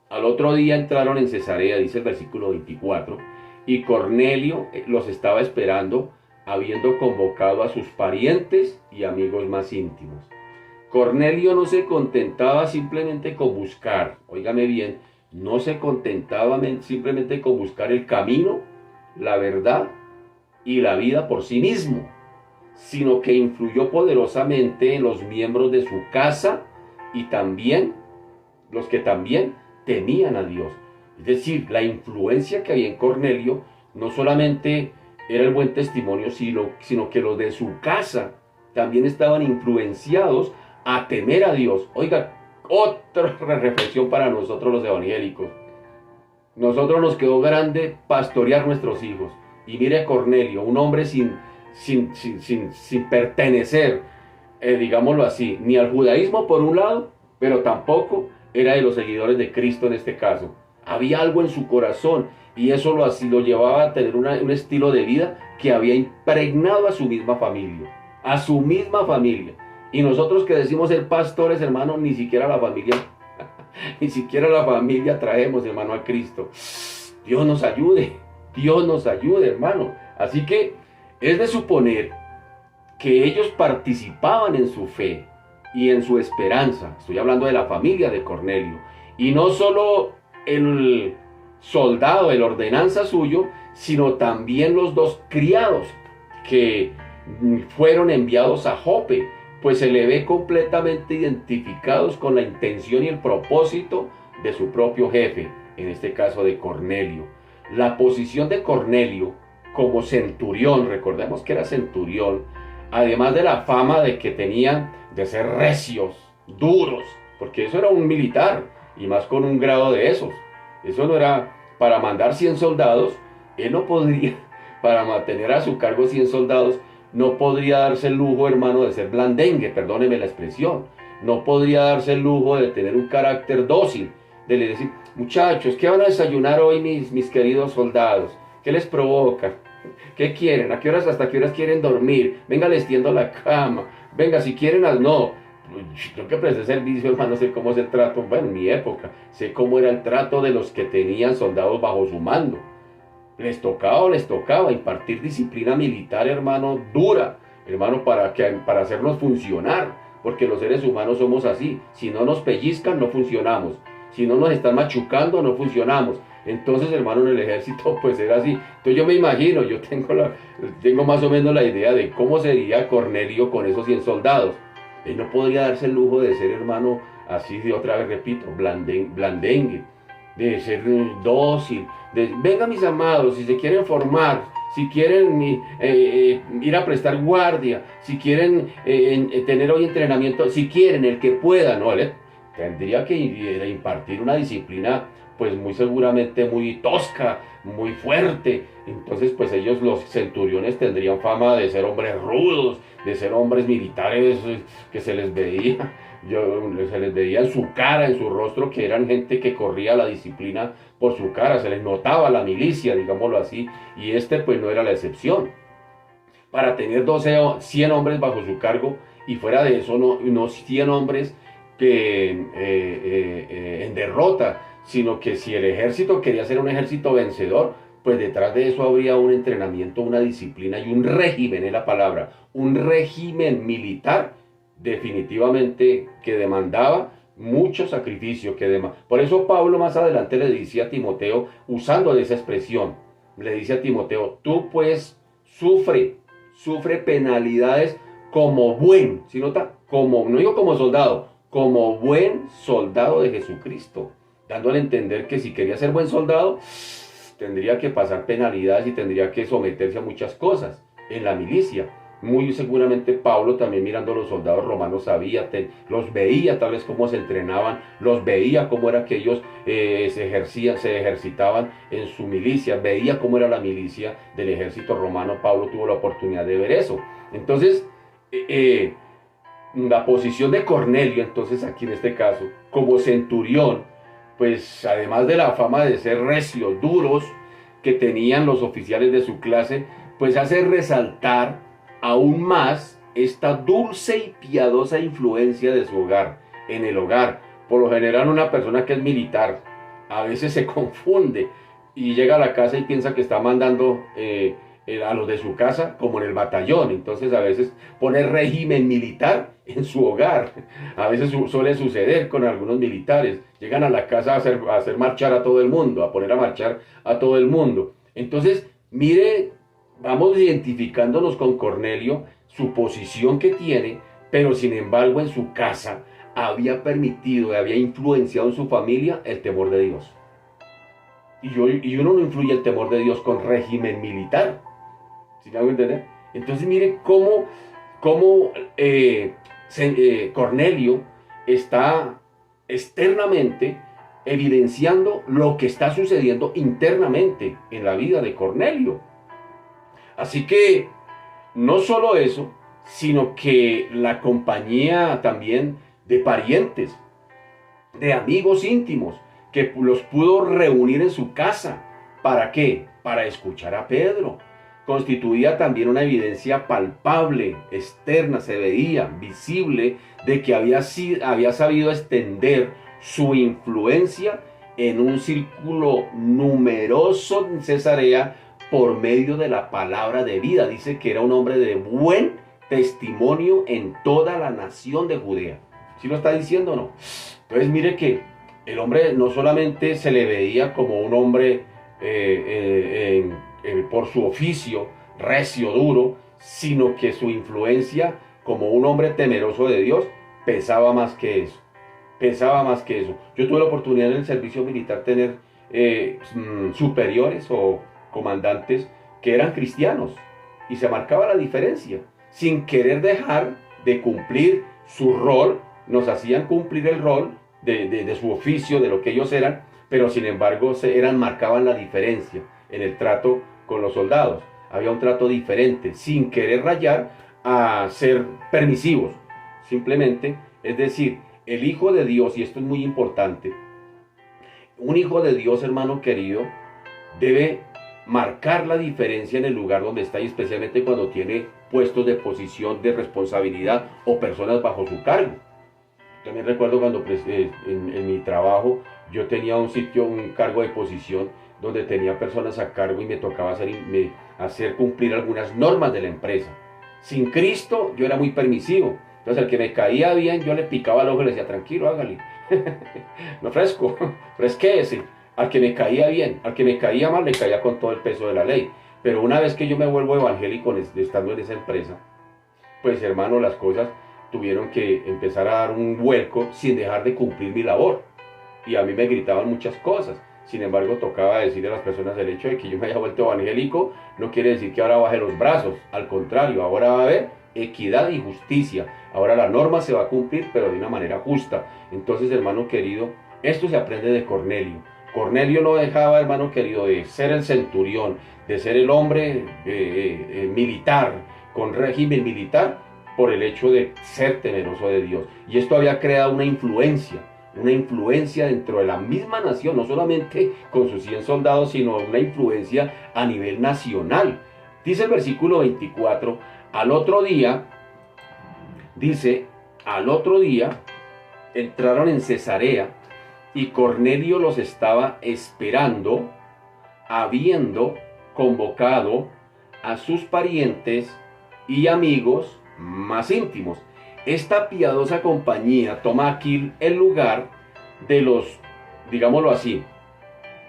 Al otro día entraron en Cesarea, dice el versículo 24, y Cornelio los estaba esperando, habiendo convocado a sus parientes y amigos más íntimos. Cornelio no se contentaba simplemente con buscar, óigame bien, no se contentaba simplemente con buscar el camino, la verdad y la vida por sí mismo, sino que influyó poderosamente en los miembros de su casa y también los que también temían a Dios. Es decir, la influencia que había en Cornelio no solamente era el buen testimonio, sino que los de su casa también estaban influenciados a temer a Dios. Oiga, otra reflexión para nosotros los evangélicos. Nosotros nos quedó grande pastorear nuestros hijos. Y mire a Cornelio, un hombre sin pertenecer, digámoslo así, ni al judaísmo por un lado, pero tampoco era de los seguidores de Cristo en este caso. Había algo en su corazón y eso lo llevaba a tener un estilo de vida que había impregnado a su misma familia. A su misma familia. Y nosotros que decimos ser pastores, hermano, ni siquiera la familia, ni siquiera la familia traemos, hermano, a Cristo. Dios nos ayude, hermano. Así que es de suponer que ellos participaban en su fe y en su esperanza. Estoy hablando de la familia de Cornelio. Y no solo el soldado, el ordenanza suyo, sino también los 2 criados que fueron enviados a Jope, pues se le ve completamente identificados con la intención y el propósito de su propio jefe, en este caso de Cornelio. La posición de Cornelio como centurión, recordemos que era centurión, además de la fama de que tenían de ser recios, duros, porque eso era un militar, y más con un grado de esos. Eso no era para mandar 100 soldados, él no podría, para mantener a su cargo 100 soldados, no podría darse el lujo, hermano, de ser blandengue, perdóneme la expresión. No podría darse el lujo de tener un carácter dócil, de decir, muchachos, ¿qué van a desayunar hoy mis queridos soldados? ¿Qué les provoca? ¿Qué quieren? ¿Hasta qué horas quieren dormir? Venga, les tiendo la cama. Venga, si quieren, no. Yo que presté servicio, hermano, sé cómo es el trato. Bueno, en mi época, sé cómo era el trato de los que tenían soldados bajo su mando. Les tocaba impartir disciplina militar, hermano, dura, hermano, para hacernos funcionar, porque los seres humanos somos así. Si no nos pellizcan, no funcionamos. Si no nos están machucando, no funcionamos. Entonces, hermano, en el ejército pues era así. Entonces yo me imagino, yo tengo más o menos la idea de cómo sería Cornelio con esos 100 soldados. Él no podría darse el lujo de ser, hermano, así de otra vez repito, blandengue, de ser dócil, de venga mis amados, si se quieren formar, si quieren ir a prestar guardia, si quieren tener hoy entrenamiento, si quieren, el que pueda, ¿no? ¿Vale? Tendría que impartir una disciplina pues muy seguramente muy tosca, muy fuerte. Entonces pues ellos los centuriones tendrían fama de ser hombres rudos, de ser hombres militares que se les veía, se les veía en su cara, en su rostro, que eran gente que corría la disciplina por su cara, se les notaba la milicia, digámoslo así, y este pues no era la excepción. Para tener 100 hombres bajo su cargo, y fuera de eso no 100 hombres que en derrota, sino que si el ejército quería ser un ejército vencedor, pues detrás de eso habría un entrenamiento, una disciplina y un régimen, es la palabra, un régimen militar definitivamente que demandaba mucho sacrificio. Por eso Pablo más adelante le decía a Timoteo, usando de esa expresión, le dice a Timoteo, tú pues sufre penalidades como buen, ¿sí nota? Como, no digo como soldado, como buen soldado de Jesucristo, dándole a entender que si quería ser buen soldado, tendría que pasar penalidades y tendría que someterse a muchas cosas en la milicia. Muy seguramente Pablo también mirando a los soldados romanos sabía, los veía tal vez cómo se entrenaban, los veía cómo era que ellos se ejercitaban en su milicia, veía cómo era la milicia del ejército romano. Pablo tuvo la oportunidad de ver eso. Entonces, la posición de Cornelio, entonces aquí en este caso, como centurión, pues además de la fama de ser recios, duros, que tenían los oficiales de su clase, pues hace resaltar aún más esta dulce y piadosa influencia de su hogar, en el hogar. Por lo general una persona que es militar a veces se confunde y llega a la casa y piensa que está mandando a los de su casa como en el batallón. Entonces a veces pone régimen militar en su hogar. A veces suele suceder con algunos militares. Llegan a la casa a hacer marchar a todo el mundo, a poner a marchar a todo el mundo. Entonces, mire, vamos identificándonos con Cornelio, su posición que tiene, pero sin embargo en su casa había permitido, había influenciado en su familia el temor de Dios. Y uno no influye el temor de Dios con régimen militar. ¿Sí me hago entender? Entonces mire cómo Cornelio está externamente evidenciando lo que está sucediendo internamente en la vida de Cornelio. Así que no solo eso, sino que la compañía también de parientes, de amigos íntimos, que los pudo reunir en su casa. ¿Para qué? Para escuchar a Pedro. Constituía también una evidencia palpable, externa, se veía, visible, de que había sabido extender su influencia en un círculo numeroso en Cesarea por medio de la palabra de vida. Dice que era un hombre de buen testimonio en toda la nación de Judea. ¿Sí lo está diciendo o no? Entonces mire que el hombre no solamente se le veía como un hombre por su oficio recio, duro, sino que su influencia como un hombre temeroso de Dios pesaba más que eso. Pesaba más que eso. Yo tuve la oportunidad en el servicio militar tener superiores o comandantes que eran cristianos y se marcaba la diferencia. Sin querer dejar de cumplir su rol, nos hacían cumplir el rol de su oficio, de lo que ellos eran, pero sin embargo marcaban la diferencia en el trato con los soldados. Había un trato diferente, sin querer rayar a ser permisivos. Simplemente, es decir, el Hijo de Dios, y esto es muy importante, un Hijo de Dios, hermano querido, debe marcar la diferencia en el lugar donde está, y especialmente cuando tiene puestos de posición de responsabilidad o personas bajo su cargo. También recuerdo cuando en mi trabajo yo tenía un cargo de posición donde tenía personas a cargo y me tocaba hacer cumplir algunas normas de la empresa. Sin Cristo yo era muy permisivo. Entonces, al que me caía bien, yo le picaba el ojo y le decía, tranquilo, hágale. No fresco, fresquéese. Al que me caía bien, al que me caía mal, le caía con todo el peso de la ley. Pero una vez que yo me vuelvo evangélico estando en esa empresa, pues hermano, las cosas tuvieron que empezar a dar un vuelco sin dejar de cumplir mi labor. Y a mí me gritaban muchas cosas. Sin embargo, tocaba decirle a las personas el hecho de que yo me haya vuelto evangélico no quiere decir que ahora baje los brazos. Al contrario, ahora va a haber equidad y justicia. Ahora la norma se va a cumplir, pero de una manera justa. Entonces, hermano querido, esto se aprende de Cornelio. Cornelio no dejaba, hermano querido, de ser el centurión, de ser el hombre militar, con régimen militar, por el hecho de ser temeroso de Dios. Y esto había creado una influencia dentro de la misma nación, no solamente con sus 100 soldados, sino una influencia a nivel nacional. Dice el versículo 24, al otro día entraron en Cesarea y Cornelio los estaba esperando, habiendo convocado a sus parientes y amigos más íntimos. Esta piadosa compañía toma aquí el lugar de los, digámoslo así,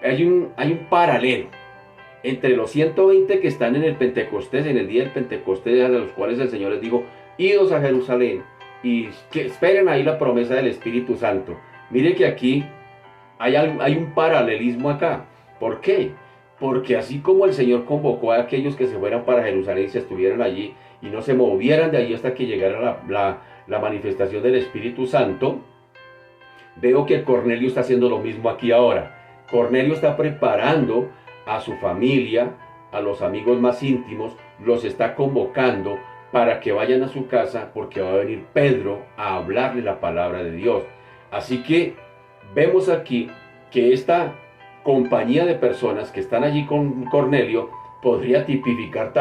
hay un paralelo entre los 120 que están en el Pentecostés, en el día del Pentecostés, a los cuales el Señor les dijo, idos a Jerusalén y que esperen ahí la promesa del Espíritu Santo. Mire que aquí hay un paralelismo acá. ¿Por qué? Porque así como el Señor convocó a aquellos que se fueran para Jerusalén y se estuvieran allí y no se movieran de allí hasta que llegara la manifestación del Espíritu Santo, veo que Cornelio está haciendo lo mismo aquí ahora. Cornelio está preparando a su familia, a los amigos más íntimos, los está convocando para que vayan a su casa porque va a venir Pedro a hablarle la palabra de Dios. Así que vemos aquí que esta compañía de personas que están allí con Cornelio podría tipificar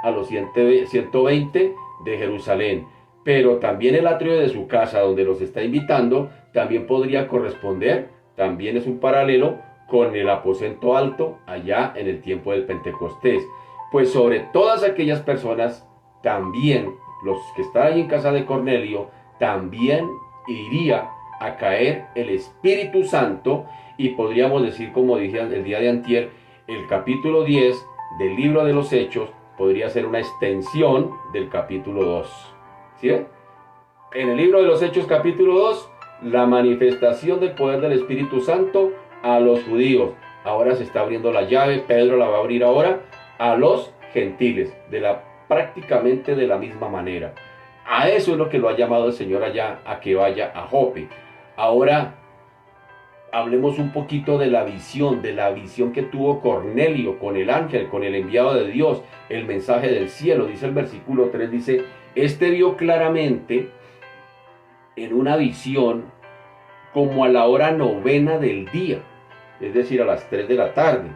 a los 120 de Jerusalén, pero también el atrio de su casa donde los está invitando también podría corresponder, también es un paralelo con el aposento alto allá en el tiempo del Pentecostés. Pues sobre todas aquellas personas, también los que están allí en casa de Cornelio, también iría a caer el Espíritu Santo, y podríamos decir, como dije el día de antier, el capítulo 10 del libro de los Hechos podría ser una extensión del capítulo 2. ¿Sí? En el libro de los Hechos capítulo 2, la manifestación del poder del Espíritu Santo a los judíos. Ahora se está abriendo la llave, Pedro la va a abrir ahora a los gentiles, prácticamente de la misma manera. A eso es lo que lo ha llamado el Señor allá, a que vaya a Jope. Ahora hablemos un poquito de la visión que tuvo Cornelio con el ángel, con el enviado de Dios, el mensaje del cielo. Dice el versículo 3, dice, este vio claramente en una visión como a la hora 9 del día, es decir, a las 3 de la tarde,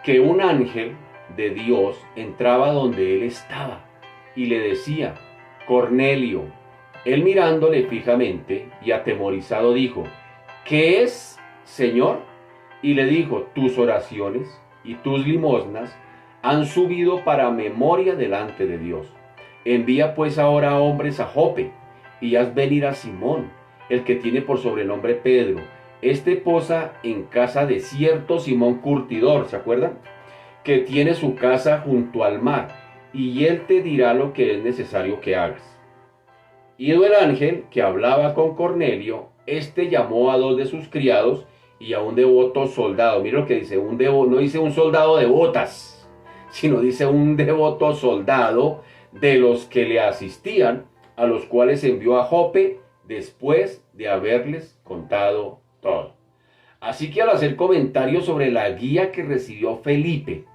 que un ángel de Dios entraba donde él estaba y le decía, Cornelio. Él mirándole fijamente y atemorizado dijo, ¿qué es, Señor? Y le dijo, tus oraciones y tus limosnas han subido para memoria delante de Dios. Envía pues ahora hombres a Jope y haz venir a Simón, el que tiene por sobrenombre Pedro. Este posa en casa de cierto Simón curtidor, ¿se acuerdan? Que tiene su casa junto al mar, y él te dirá lo que es necesario que hagas. Ido el ángel que hablaba con Cornelio, este llamó a 2 de sus criados y a un devoto soldado. Mira lo que dice, no dice un soldado de botas, sino dice un devoto soldado de los que le asistían, a los cuales envió a Jope después de haberles contado todo. Así que al hacer comentarios sobre la guía que recibió Felipe,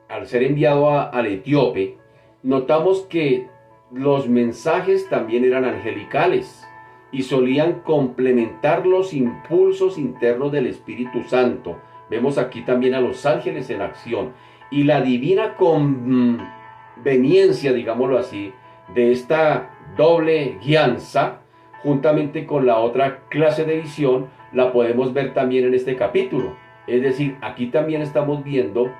al ser enviado al etíope, notamos que los mensajes también eran angelicales y solían complementar los impulsos internos del Espíritu Santo. Vemos aquí también a los ángeles en acción y la divina conveniencia, digámoslo así, de esta doble guianza, juntamente con la otra clase de visión, la podemos ver también en este capítulo. Es decir, aquí también estamos viendo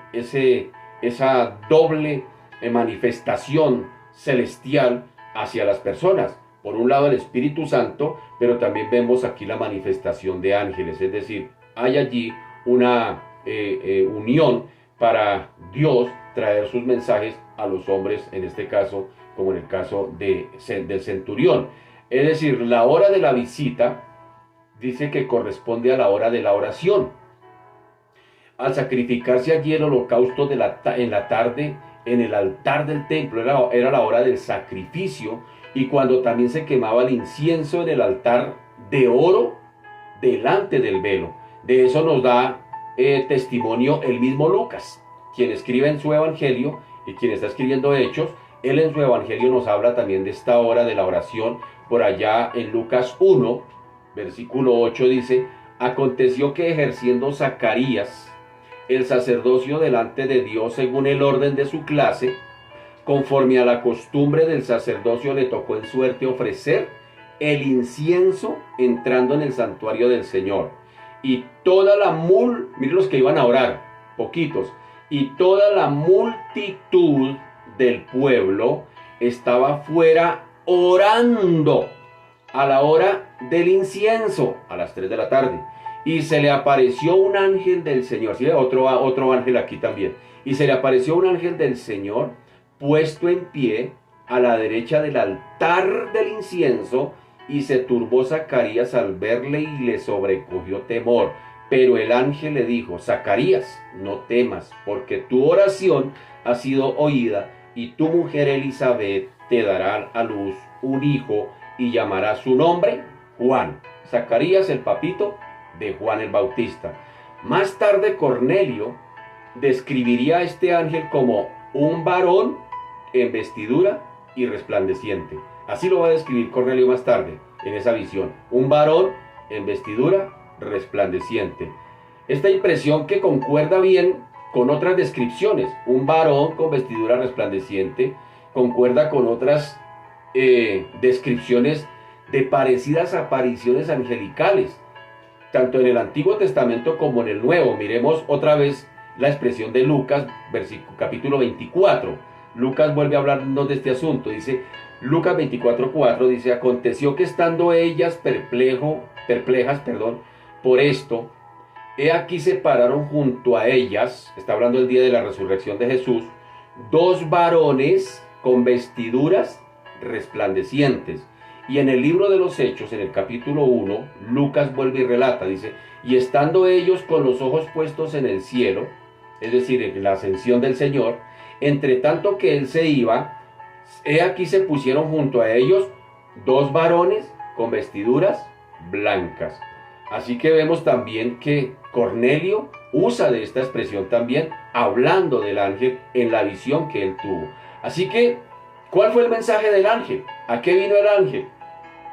esa doble manifestación celestial hacia las personas. Por un lado el Espíritu Santo, pero también vemos aquí la manifestación de ángeles, es decir, hay allí una unión para Dios traer sus mensajes a los hombres, en este caso, como en el caso del centurión. Es decir, la hora de la visita dice que corresponde a la hora de la oración. Al sacrificarse allí el holocausto en la tarde, en el altar del templo, era la hora del sacrificio, y cuando también se quemaba el incienso en el altar de oro delante del velo. De eso nos da testimonio el mismo Lucas, quien escribe en su evangelio y quien está escribiendo Hechos. Él en su evangelio nos habla también de esta hora de la oración. Por allá en Lucas 1, versículo 8 dice: aconteció que ejerciendo Zacarías el sacerdocio delante de Dios según el orden de su clase, conforme a la costumbre del sacerdocio, le tocó en suerte ofrecer el incienso entrando en el santuario del Señor. Y toda la miren los que iban a orar, poquitos, y toda la multitud del pueblo estaba fuera orando a la hora del incienso, a las 3 de la tarde. Y se le apareció un ángel del Señor, ¿sí? Otro ángel aquí también. Y se le apareció un ángel del Señor puesto en pie a la derecha del altar del incienso, y se turbó Zacarías al verle y le sobrecogió temor. Pero el ángel le dijo: Zacarías, no temas, porque tu oración ha sido oída, y tu mujer Elizabeth te dará a luz un hijo, y llamará su nombre Juan. Zacarías, el papito de Juan el Bautista. Más tarde Cornelio describiría a este ángel como un varón en vestidura y resplandeciente. Así lo va a describir Cornelio más tarde en esa visión: un varón en vestidura resplandeciente. Esta impresión que concuerda bien con otras descripciones, un varón con vestidura resplandeciente, concuerda con otras descripciones de parecidas apariciones angelicales, tanto en el Antiguo Testamento como en el Nuevo. Miremos otra vez la expresión de Lucas, capítulo 24. Lucas vuelve a hablarnos de este asunto. Dice, Lucas 24:4 dice: aconteció que estando ellas perplejas, por esto, he aquí se pararon junto a ellas, está hablando el día de la resurrección de Jesús, dos varones con vestiduras resplandecientes. Y en el libro de los Hechos, en el capítulo 1, Lucas vuelve y relata, dice: y estando ellos con los ojos puestos en el cielo, es decir, en la ascensión del Señor, entre tanto que él se iba, he aquí se pusieron junto a ellos dos varones con vestiduras blancas. Así que vemos también que Cornelio usa de esta expresión también, hablando del ángel en la visión que él tuvo. Así que, ¿cuál fue el mensaje del ángel? ¿A qué vino el ángel?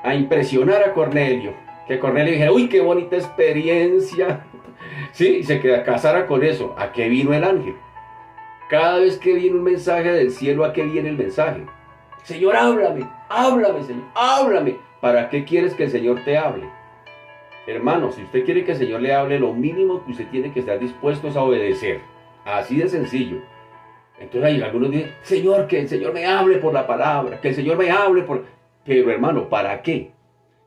A impresionar a Cornelio. Que Cornelio dijera: uy, qué bonita experiencia. Sí, y se casara con eso. ¿A qué vino el ángel? Cada vez que viene un mensaje del cielo, ¿a qué viene el mensaje? Señor, háblame, Señor, háblame. ¿Para qué quieres que el Señor te hable? Hermano, si usted quiere que el Señor le hable, lo mínimo que usted tiene que estar dispuesto es a obedecer. Así de sencillo. Entonces hay algunos dicen: Señor, que el Señor me hable por la palabra, que el Señor me hable por... Pero hermano, ¿para qué?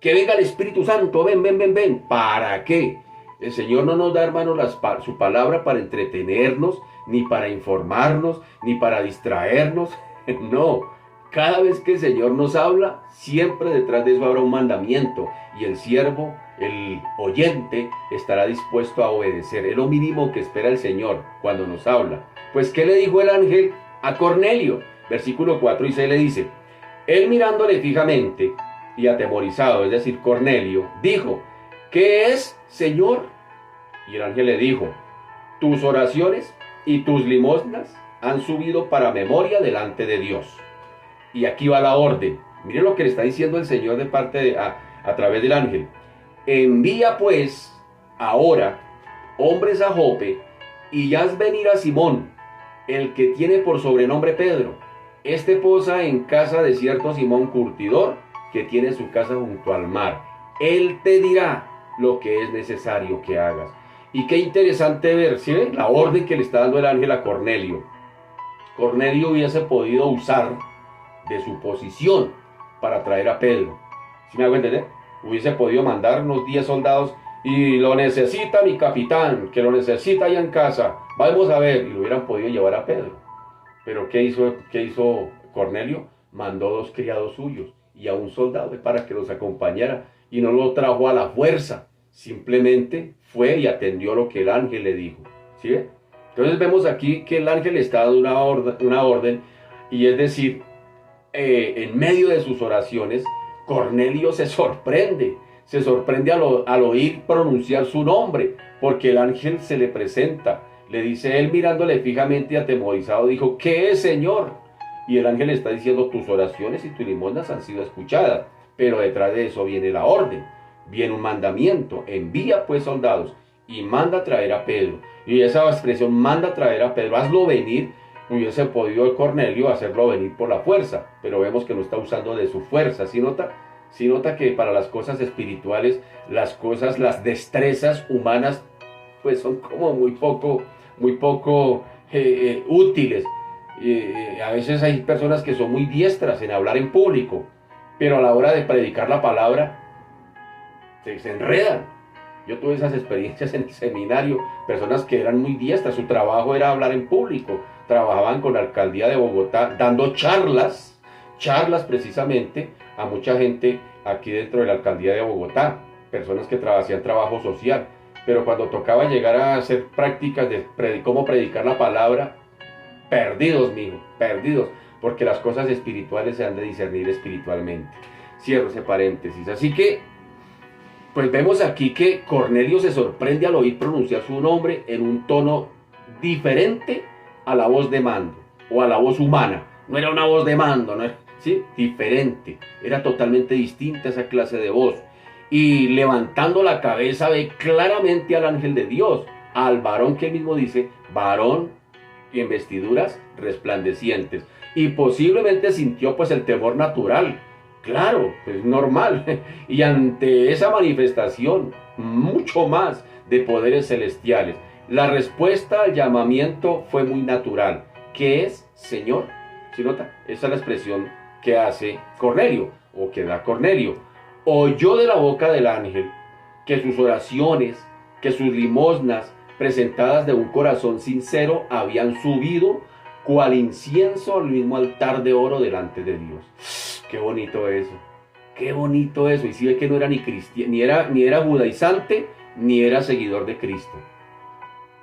Que venga el Espíritu Santo, ven. ¿Para qué? El Señor no nos da, hermano, su palabra para entretenernos, ni para informarnos, ni para distraernos. No, cada vez que el Señor nos habla, siempre detrás de eso habrá un mandamiento, y el siervo, el oyente, estará dispuesto a obedecer. Es lo mínimo que espera el Señor cuando nos habla. Pues, ¿qué le dijo el ángel a Cornelio? Versículo 4 y 6 le dice: él mirándole fijamente y atemorizado, es decir, Cornelio, dijo: ¿qué es, Señor? Y el ángel le dijo: tus oraciones y tus limosnas han subido para memoria delante de Dios. Y aquí va la orden. Miren lo que le está diciendo el Señor de parte a través del ángel: envía pues ahora hombres a Jope, y haz venir a Simón, el que tiene por sobrenombre Pedro. Este posa en casa de cierto Simón curtidor, que tiene su casa junto al mar. Él te dirá lo que es necesario que hagas. Y qué interesante ver, ¿sí ven? La orden que le está dando el ángel a Cornelio. Cornelio hubiese podido usar de su posición para traer a Pedro. ¿Sí me hago entender? Hubiese podido mandar unos 10 soldados y lo necesita mi capitán, que lo necesita allá en casa. Vamos a ver, y lo hubieran podido llevar a Pedro. Pero ¿qué hizo Cornelio? Mandó 2 criados suyos y a un soldado para que los acompañara y no lo trajo a la fuerza. Simplemente fue y atendió lo que el ángel le dijo. ¿Sí ve? Entonces vemos aquí que el ángel está dando una orden y es decir, en medio de sus oraciones, Cornelio se sorprende al oír pronunciar su nombre, porque el ángel se le presenta. Le dice él mirándole fijamente y atemorizado, dijo, ¿qué es, Señor? Y el ángel está diciendo, tus oraciones y tus limosnas han sido escuchadas, pero detrás de eso viene la orden, viene un mandamiento, envía pues soldados y manda a traer a Pedro. Y esa expresión, manda a traer a Pedro, hazlo venir, hubiese podido Cornelio hacerlo venir por la fuerza, pero vemos que no está usando de su fuerza. ¿Sí nota que para las cosas espirituales, las destrezas humanas, pues son como muy poco útiles? A veces hay personas que son muy diestras en hablar en público, pero a la hora de predicar la palabra, se enredan. Yo tuve esas experiencias en el seminario, personas que eran muy diestras, su trabajo era hablar en público, trabajaban con la alcaldía de Bogotá, dando charlas precisamente a mucha gente aquí dentro de la alcaldía de Bogotá, personas que hacían trabajo social, pero cuando tocaba llegar a hacer prácticas de cómo predicar la palabra, perdidos, mijo, perdidos, porque las cosas espirituales se han de discernir espiritualmente. Cierro ese paréntesis. Así que pues vemos aquí que Cornelio se sorprende al oír pronunciar su nombre en un tono diferente a la voz de mando o a la voz humana. No era una voz de mando, ¿no? ¿Sí? Diferente. Era totalmente distinta esa clase de voz. Y levantando la cabeza ve claramente al ángel de Dios, al varón que él mismo dice, varón y en vestiduras resplandecientes. Y posiblemente sintió pues el temor natural. Claro, es normal. Y ante esa manifestación, mucho más de poderes celestiales, la respuesta al llamamiento fue muy natural. ¿Qué es, Señor? ¿Sí nota? Esa es la expresión que hace Cornelio, o que da Cornelio. Oyó de la boca del ángel que sus oraciones, que sus limosnas, presentadas de un corazón sincero, habían subido cual incienso al mismo altar de oro delante de Dios. Qué bonito eso, qué bonito eso. Y si ve que no era ni cristiano, ni era judaizante, ni era seguidor de Cristo.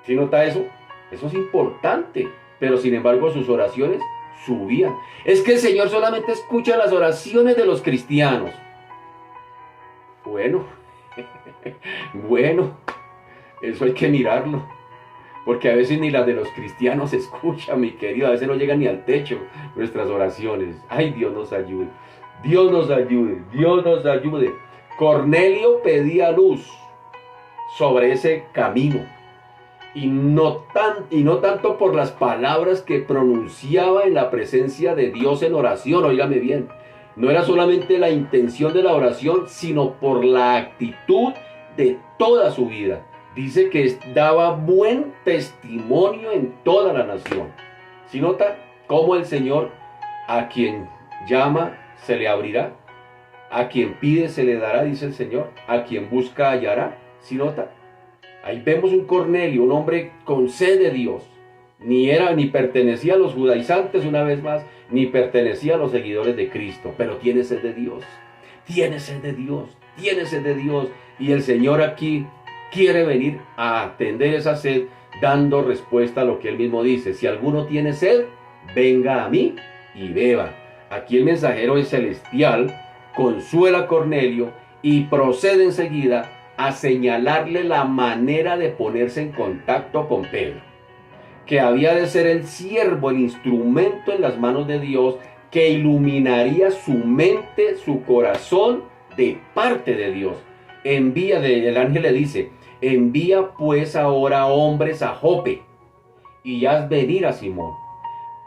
¿Sí nota eso? Eso es importante. Pero sin embargo sus oraciones subían. Es que el Señor solamente escucha las oraciones de los cristianos. Bueno, eso hay que mirarlo. Porque a veces ni las de los cristianos se escuchan, mi querido. A veces no llegan ni al techo nuestras oraciones. Ay, Dios nos ayude. Dios nos ayude. Dios nos ayude. Cornelio pedía luz sobre ese camino. Y no tanto por las palabras que pronunciaba en la presencia de Dios en oración. Óigame bien. No era solamente la intención de la oración, sino por la actitud de toda su vida. Dice que daba buen testimonio en toda la nación. ¿Sí nota cómo el Señor, a quien llama se le abrirá? A quien pide se le dará, dice el Señor. A quien busca hallará. ¿Sí nota? Ahí vemos un Cornelio, un hombre con sed de Dios. Ni pertenecía a los judaizantes, una vez más, ni pertenecía a los seguidores de Cristo, pero tiene sed de Dios. Tiene sed de Dios. Tiene sed de Dios. Y el Señor aquí quiere venir a atender esa sed, dando respuesta a lo que él mismo dice. Si alguno tiene sed, venga a mí y beba. Aquí el mensajero es celestial, consuela a Cornelio y procede enseguida a señalarle la manera de ponerse en contacto con Pedro, que había de ser el siervo, el instrumento en las manos de Dios, que iluminaría su mente, su corazón, de parte de Dios. El ángel le dice, envía pues ahora hombres a Jope y haz venir a Simón.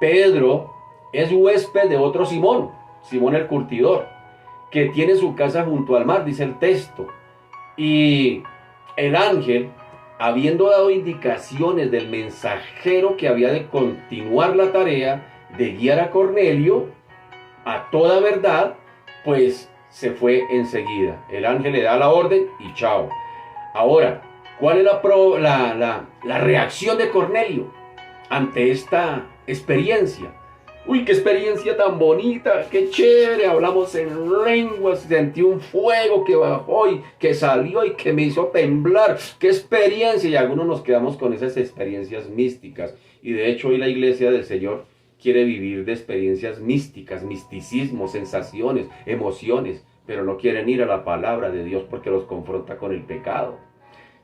Pedro es huésped de otro Simón, Simón el curtidor, que tiene su casa junto al mar, dice el texto. Y el ángel habiendo dado indicaciones del mensajero que había de continuar la tarea de guiar a Cornelio a toda verdad, pues se fue enseguida. El ángel le da la orden y chao. Ahora, ¿cuál es la reacción de Cornelio ante esta experiencia? Uy, qué experiencia tan bonita, qué chévere, hablamos en lenguas, sentí un fuego que bajó y que salió y que me hizo temblar, qué experiencia. Y algunos nos quedamos con esas experiencias místicas. Y de hecho hoy la iglesia del Señor quiere vivir de experiencias místicas, misticismo, sensaciones, emociones, pero no quieren ir a la palabra de Dios porque los confronta con el pecado.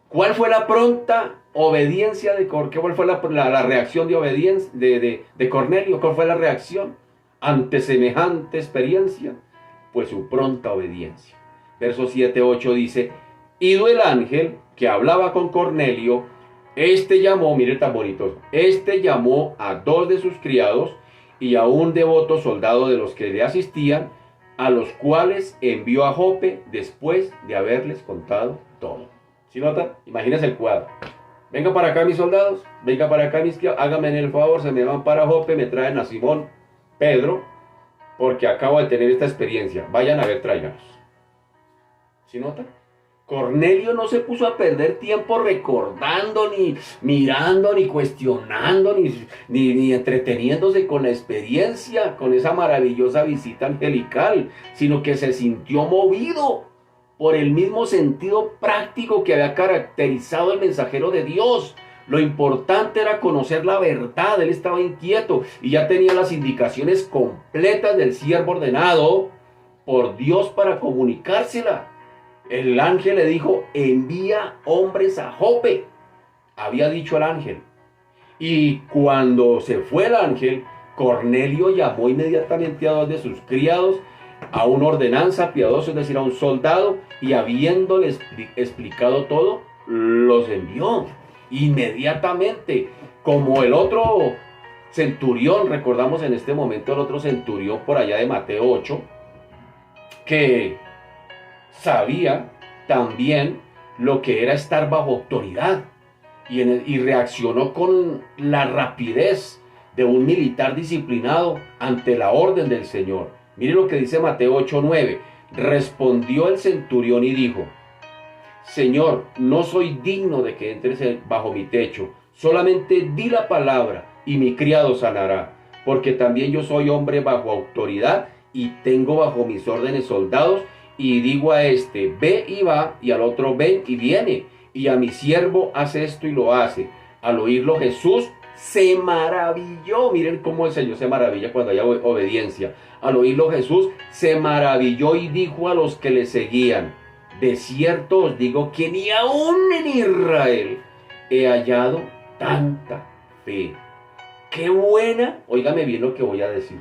¿Cuál fue la pronta obediencia de Cornelio? ¿Cuál fue la reacción de obediencia de Cornelio? ¿Cuál fue la reacción ante semejante experiencia? Pues su pronta obediencia. Verso 7-8 dice, ido el ángel que hablaba con Cornelio, llamó, mire tan bonito, llamó a 2 de sus criados y a un devoto soldado de los que le asistían, a los cuales envió a Jope después de haberles contado todo. ¿Sí notan? Imagínense el cuadro. Venga para acá mis soldados, venga para acá mis criados, háganme el favor, se me van para Jope, me traen a Simón Pedro, porque acabo de tener esta experiencia. Vayan a ver, tráiganos. ¿Sí notan? Cornelio no se puso a perder tiempo recordando, ni mirando, ni cuestionando, ni entreteniéndose con la experiencia, con esa maravillosa visita angelical, sino que se sintió movido por el mismo sentido práctico que había caracterizado el mensajero de Dios. Lo importante era conocer la verdad. Él estaba inquieto y ya tenía las indicaciones completas del siervo ordenado por Dios para comunicársela. El ángel le dijo, envía hombres a Jope, había dicho el ángel. Y cuando se fue el ángel, Cornelio llamó inmediatamente a 2 de sus criados, a una ordenanza piadosa, es decir, a un soldado, y habiéndoles explicado todo, los envió inmediatamente. Como el otro centurión, recordamos en este momento el otro centurión por allá de Mateo 8, que sabía también lo que era estar bajo autoridad y reaccionó con la rapidez de un militar disciplinado ante la orden del Señor. Mire lo que dice Mateo 8:9. Respondió el centurión y dijo, Señor, no soy digno de que entres bajo mi techo, solamente di la palabra y mi criado sanará, porque también yo soy hombre bajo autoridad y tengo bajo mis órdenes soldados, y digo a este, ve y va, y al otro, ven y viene, y a mi siervo hace esto y lo hace. Al oírlo Jesús se maravilló. Miren cómo el Señor se maravilla cuando hay obediencia. Al oírlo Jesús se maravilló y dijo a los que le seguían, de cierto os digo que ni aún en Israel he hallado tanta fe. Qué buena, óigame bien lo que voy a decir,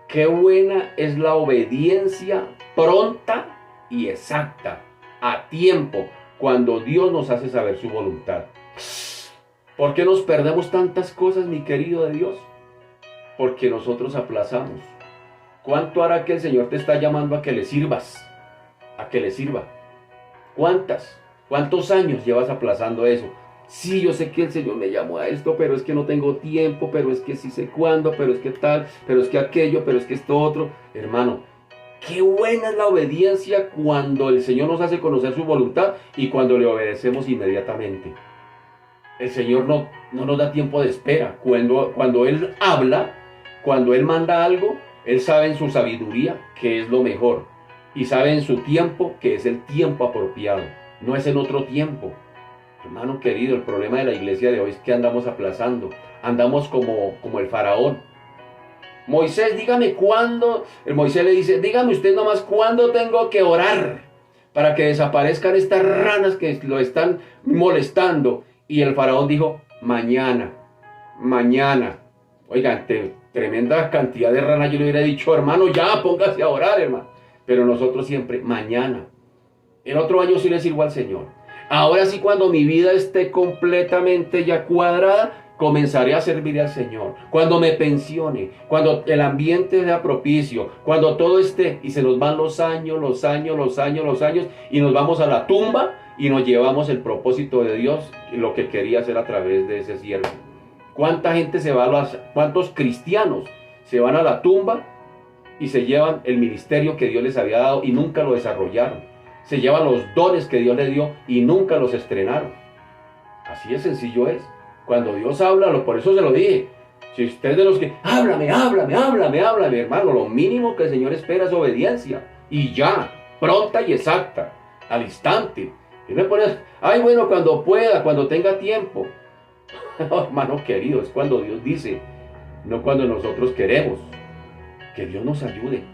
qué buena es la obediencia pronta y exacta, a tiempo, cuando Dios nos hace saber su voluntad. ¿Por qué nos perdemos tantas cosas, mi querido de Dios? Porque nosotros aplazamos. ¿Cuánto hará que el Señor te está llamando a que le sirvas? A que le sirva. ¿Cuántos años llevas aplazando eso? Sí, yo sé que el Señor me llamó a esto, pero es que no tengo tiempo, pero es que sí sé cuándo, pero es que tal, pero es que aquello, pero es que esto otro. Hermano, qué buena es la obediencia cuando el Señor nos hace conocer su voluntad y cuando le obedecemos inmediatamente. El Señor no nos da tiempo de espera. Cuando Él habla, cuando Él manda algo, Él sabe en su sabiduría que es lo mejor. Y sabe en su tiempo que es el tiempo apropiado. No es en otro tiempo. Hermano querido, el problema de la iglesia de hoy es que andamos aplazando. Andamos como el faraón. Moisés, dígame cuándo. El Moisés le dice, dígame usted nomás cuándo tengo que orar para que desaparezcan estas ranas que lo están molestando. Y el faraón dijo, mañana. Oigan, tremenda cantidad de ranas. Yo le hubiera dicho, hermano, ya póngase a orar, hermano. Pero nosotros siempre, mañana. El otro año sí le sirvo al Señor. Ahora sí, cuando mi vida esté completamente ya cuadrada, comenzaré a servir al Señor. Cuando me pensione, cuando el ambiente sea propicio, cuando todo esté, y se nos van los años, y nos vamos a la tumba, y nos llevamos el propósito de Dios y lo que quería hacer a través de ese siervo. ¿Cuánta gente se va cuántos cristianos se van a la tumba y se llevan el ministerio que Dios les había dado y nunca lo desarrollaron? Se llevan los dones que Dios les dio y nunca los estrenaron. Así de sencillo es. Cuando Dios habla, por eso se lo dije. Si usted es de los que, háblame, hermano, lo mínimo que el Señor espera es obediencia. Y ya, pronta y exacta, al instante. Y me pones, ay, bueno, cuando pueda, cuando tenga tiempo. No, hermano querido, es cuando Dios dice, no cuando nosotros queremos. Que Dios nos ayude.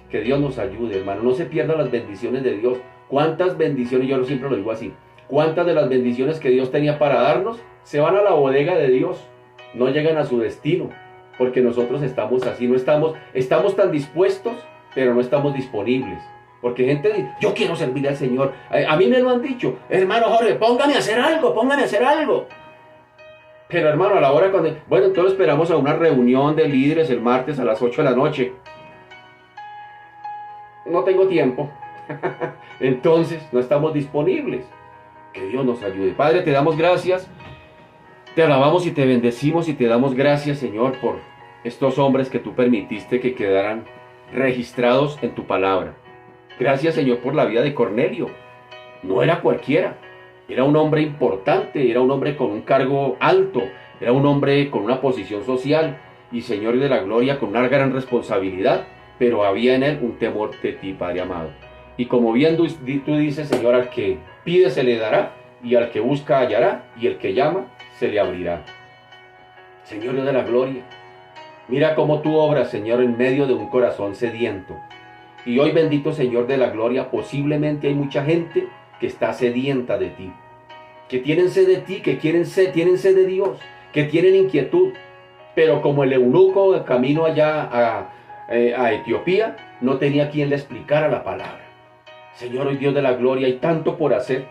Que Dios nos ayude, hermano. No se pierdan las bendiciones de Dios. ¿Cuántas bendiciones? Yo siempre lo digo así. ¿Cuántas de las bendiciones que Dios tenía para darnos se van a la bodega de Dios? No llegan a su destino. Porque nosotros estamos así. No estamos tan dispuestos, pero no estamos disponibles. Porque gente dice, yo quiero servir al Señor. A mí me lo han dicho, hermano Jorge, póngame a hacer algo. Pero hermano, a la hora cuando... Bueno, entonces esperamos a una reunión de líderes el martes a las 8 de la noche. No tengo tiempo. Entonces, no estamos disponibles. Que Dios nos ayude. Padre, te damos gracias. Te alabamos y te bendecimos y te damos gracias, Señor, por estos hombres que tú permitiste que quedaran registrados en tu palabra. Gracias, Señor, por la vida de Cornelio. No era cualquiera. Era un hombre importante, era un hombre con un cargo alto, era un hombre con una posición social y, Señor de la gloria, con una gran responsabilidad, pero había en él un temor de ti, Padre amado. Y como bien tú dices, Señor, al que pide se le dará, y al que busca hallará, y el que llama se le abrirá. Señor de la gloria, mira cómo tú obras, Señor, en medio de un corazón sediento. Y hoy, bendito Señor de la gloria, posiblemente hay mucha gente que está sedienta de ti, que tienen sed de ti, que tienen sed de Dios, que tienen inquietud, pero como el eunuco de camino allá a Etiopía, no tenía quien le explicara la palabra. Señor, hoy Dios de la gloria, hay tanto por hacer.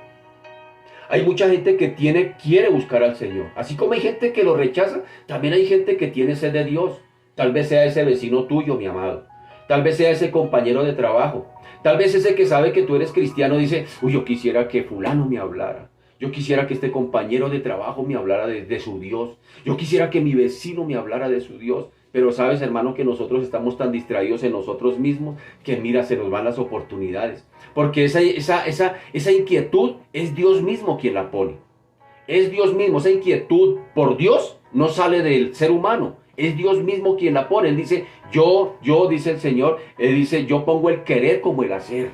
Hay mucha gente que quiere buscar al Señor. Así como hay gente que lo rechaza, también hay gente que tiene sed de Dios. Tal vez sea ese vecino tuyo, mi amado. Tal vez sea ese compañero de trabajo. Tal vez ese que sabe que tú eres cristiano dice, uy, yo quisiera que fulano me hablara. Yo quisiera que este compañero de trabajo me hablara de su Dios. Yo quisiera que mi vecino me hablara de su Dios. Pero sabes, hermano, que nosotros estamos tan distraídos en nosotros mismos que mira, se nos van las oportunidades. Porque esa inquietud es Dios mismo quien la pone. Es Dios mismo, esa inquietud por Dios no sale del ser humano. Es Dios mismo quien la pone. Él dice, yo, dice el Señor, Él dice, yo pongo el querer como el hacer.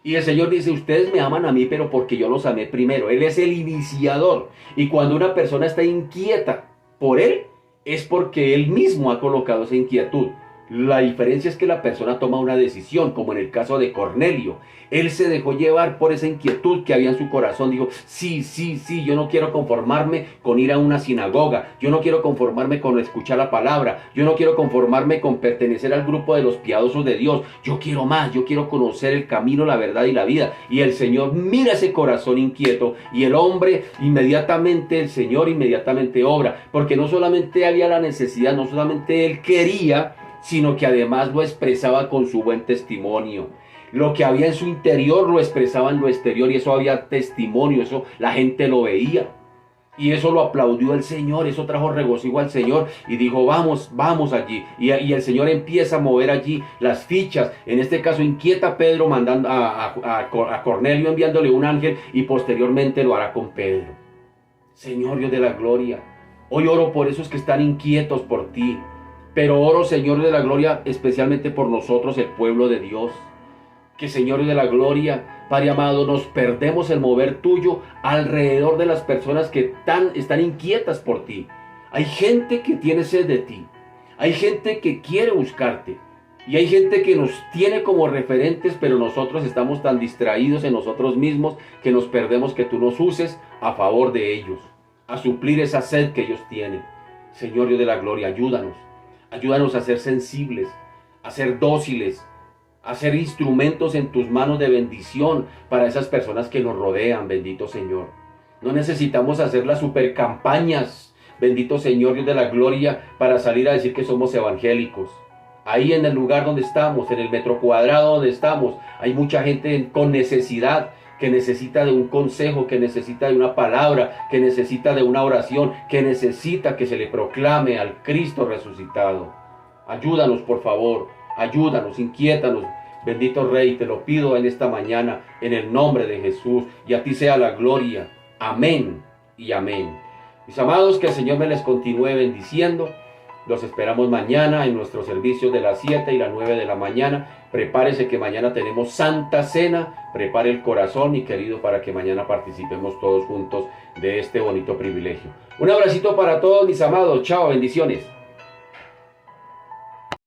Y el Señor dice, ustedes me aman a mí, pero porque yo los amé primero. Él es el iniciador. Y cuando una persona está inquieta por Él, es porque Él mismo ha colocado esa inquietud. La diferencia es que la persona toma una decisión, como en el caso de Cornelio. Él se dejó llevar por esa inquietud que había en su corazón. Dijo, sí, yo no quiero conformarme con ir a una sinagoga. Yo no quiero conformarme con escuchar la palabra. Yo no quiero conformarme con pertenecer al grupo de los piadosos de Dios. Yo quiero más, yo quiero conocer el camino, la verdad y la vida. Y el Señor mira ese corazón inquieto y el hombre inmediatamente, el Señor inmediatamente obra. Porque no solamente había la necesidad, no solamente él quería, sino que además lo expresaba con su buen testimonio. Lo que había en su interior lo expresaba en lo exterior y eso había testimonio, eso la gente lo veía. Y eso lo aplaudió el Señor, eso trajo regocijo al Señor y dijo, vamos allí. Y el Señor empieza a mover allí las fichas. En este caso inquieta a Pedro mandando a Cornelio enviándole un ángel y posteriormente lo hará con Pedro. Señor Dios de la gloria, hoy oro por esos que están inquietos por ti. Pero oro, Señor de la gloria, especialmente por nosotros, el pueblo de Dios. Que, Señor de la gloria, Padre amado, nos perdemos el mover tuyo alrededor de las personas que están inquietas por ti. Hay gente que tiene sed de ti. Hay gente que quiere buscarte. Y hay gente que nos tiene como referentes, pero nosotros estamos tan distraídos en nosotros mismos que nos perdemos que tú nos uses a favor de ellos, a suplir esa sed que ellos tienen. Señor Dios de la gloria, ayúdanos. Ayúdanos a ser sensibles, a ser dóciles, a ser instrumentos en tus manos de bendición para esas personas que nos rodean, bendito Señor. No necesitamos hacer las super campañas, bendito Señor Dios de la gloria, para salir a decir que somos evangélicos. Ahí en el lugar donde estamos, en el metro cuadrado donde estamos, hay mucha gente con necesidad que necesita de un consejo, que necesita de una palabra, que necesita de una oración, que necesita que se le proclame al Cristo resucitado. Ayúdanos, por favor, ayúdanos, inquiétanos. Bendito Rey, te lo pido en esta mañana, en el nombre de Jesús, y a ti sea la gloria. Amén y amén. Mis amados, que el Señor me les continúe bendiciendo. Los esperamos mañana en nuestros servicios de las 7 y las 9 de la mañana. Prepárese que mañana tenemos Santa Cena. Prepare el corazón, mi querido, para que mañana participemos todos juntos de este bonito privilegio. Un abracito para todos, mis amados. Chao, bendiciones.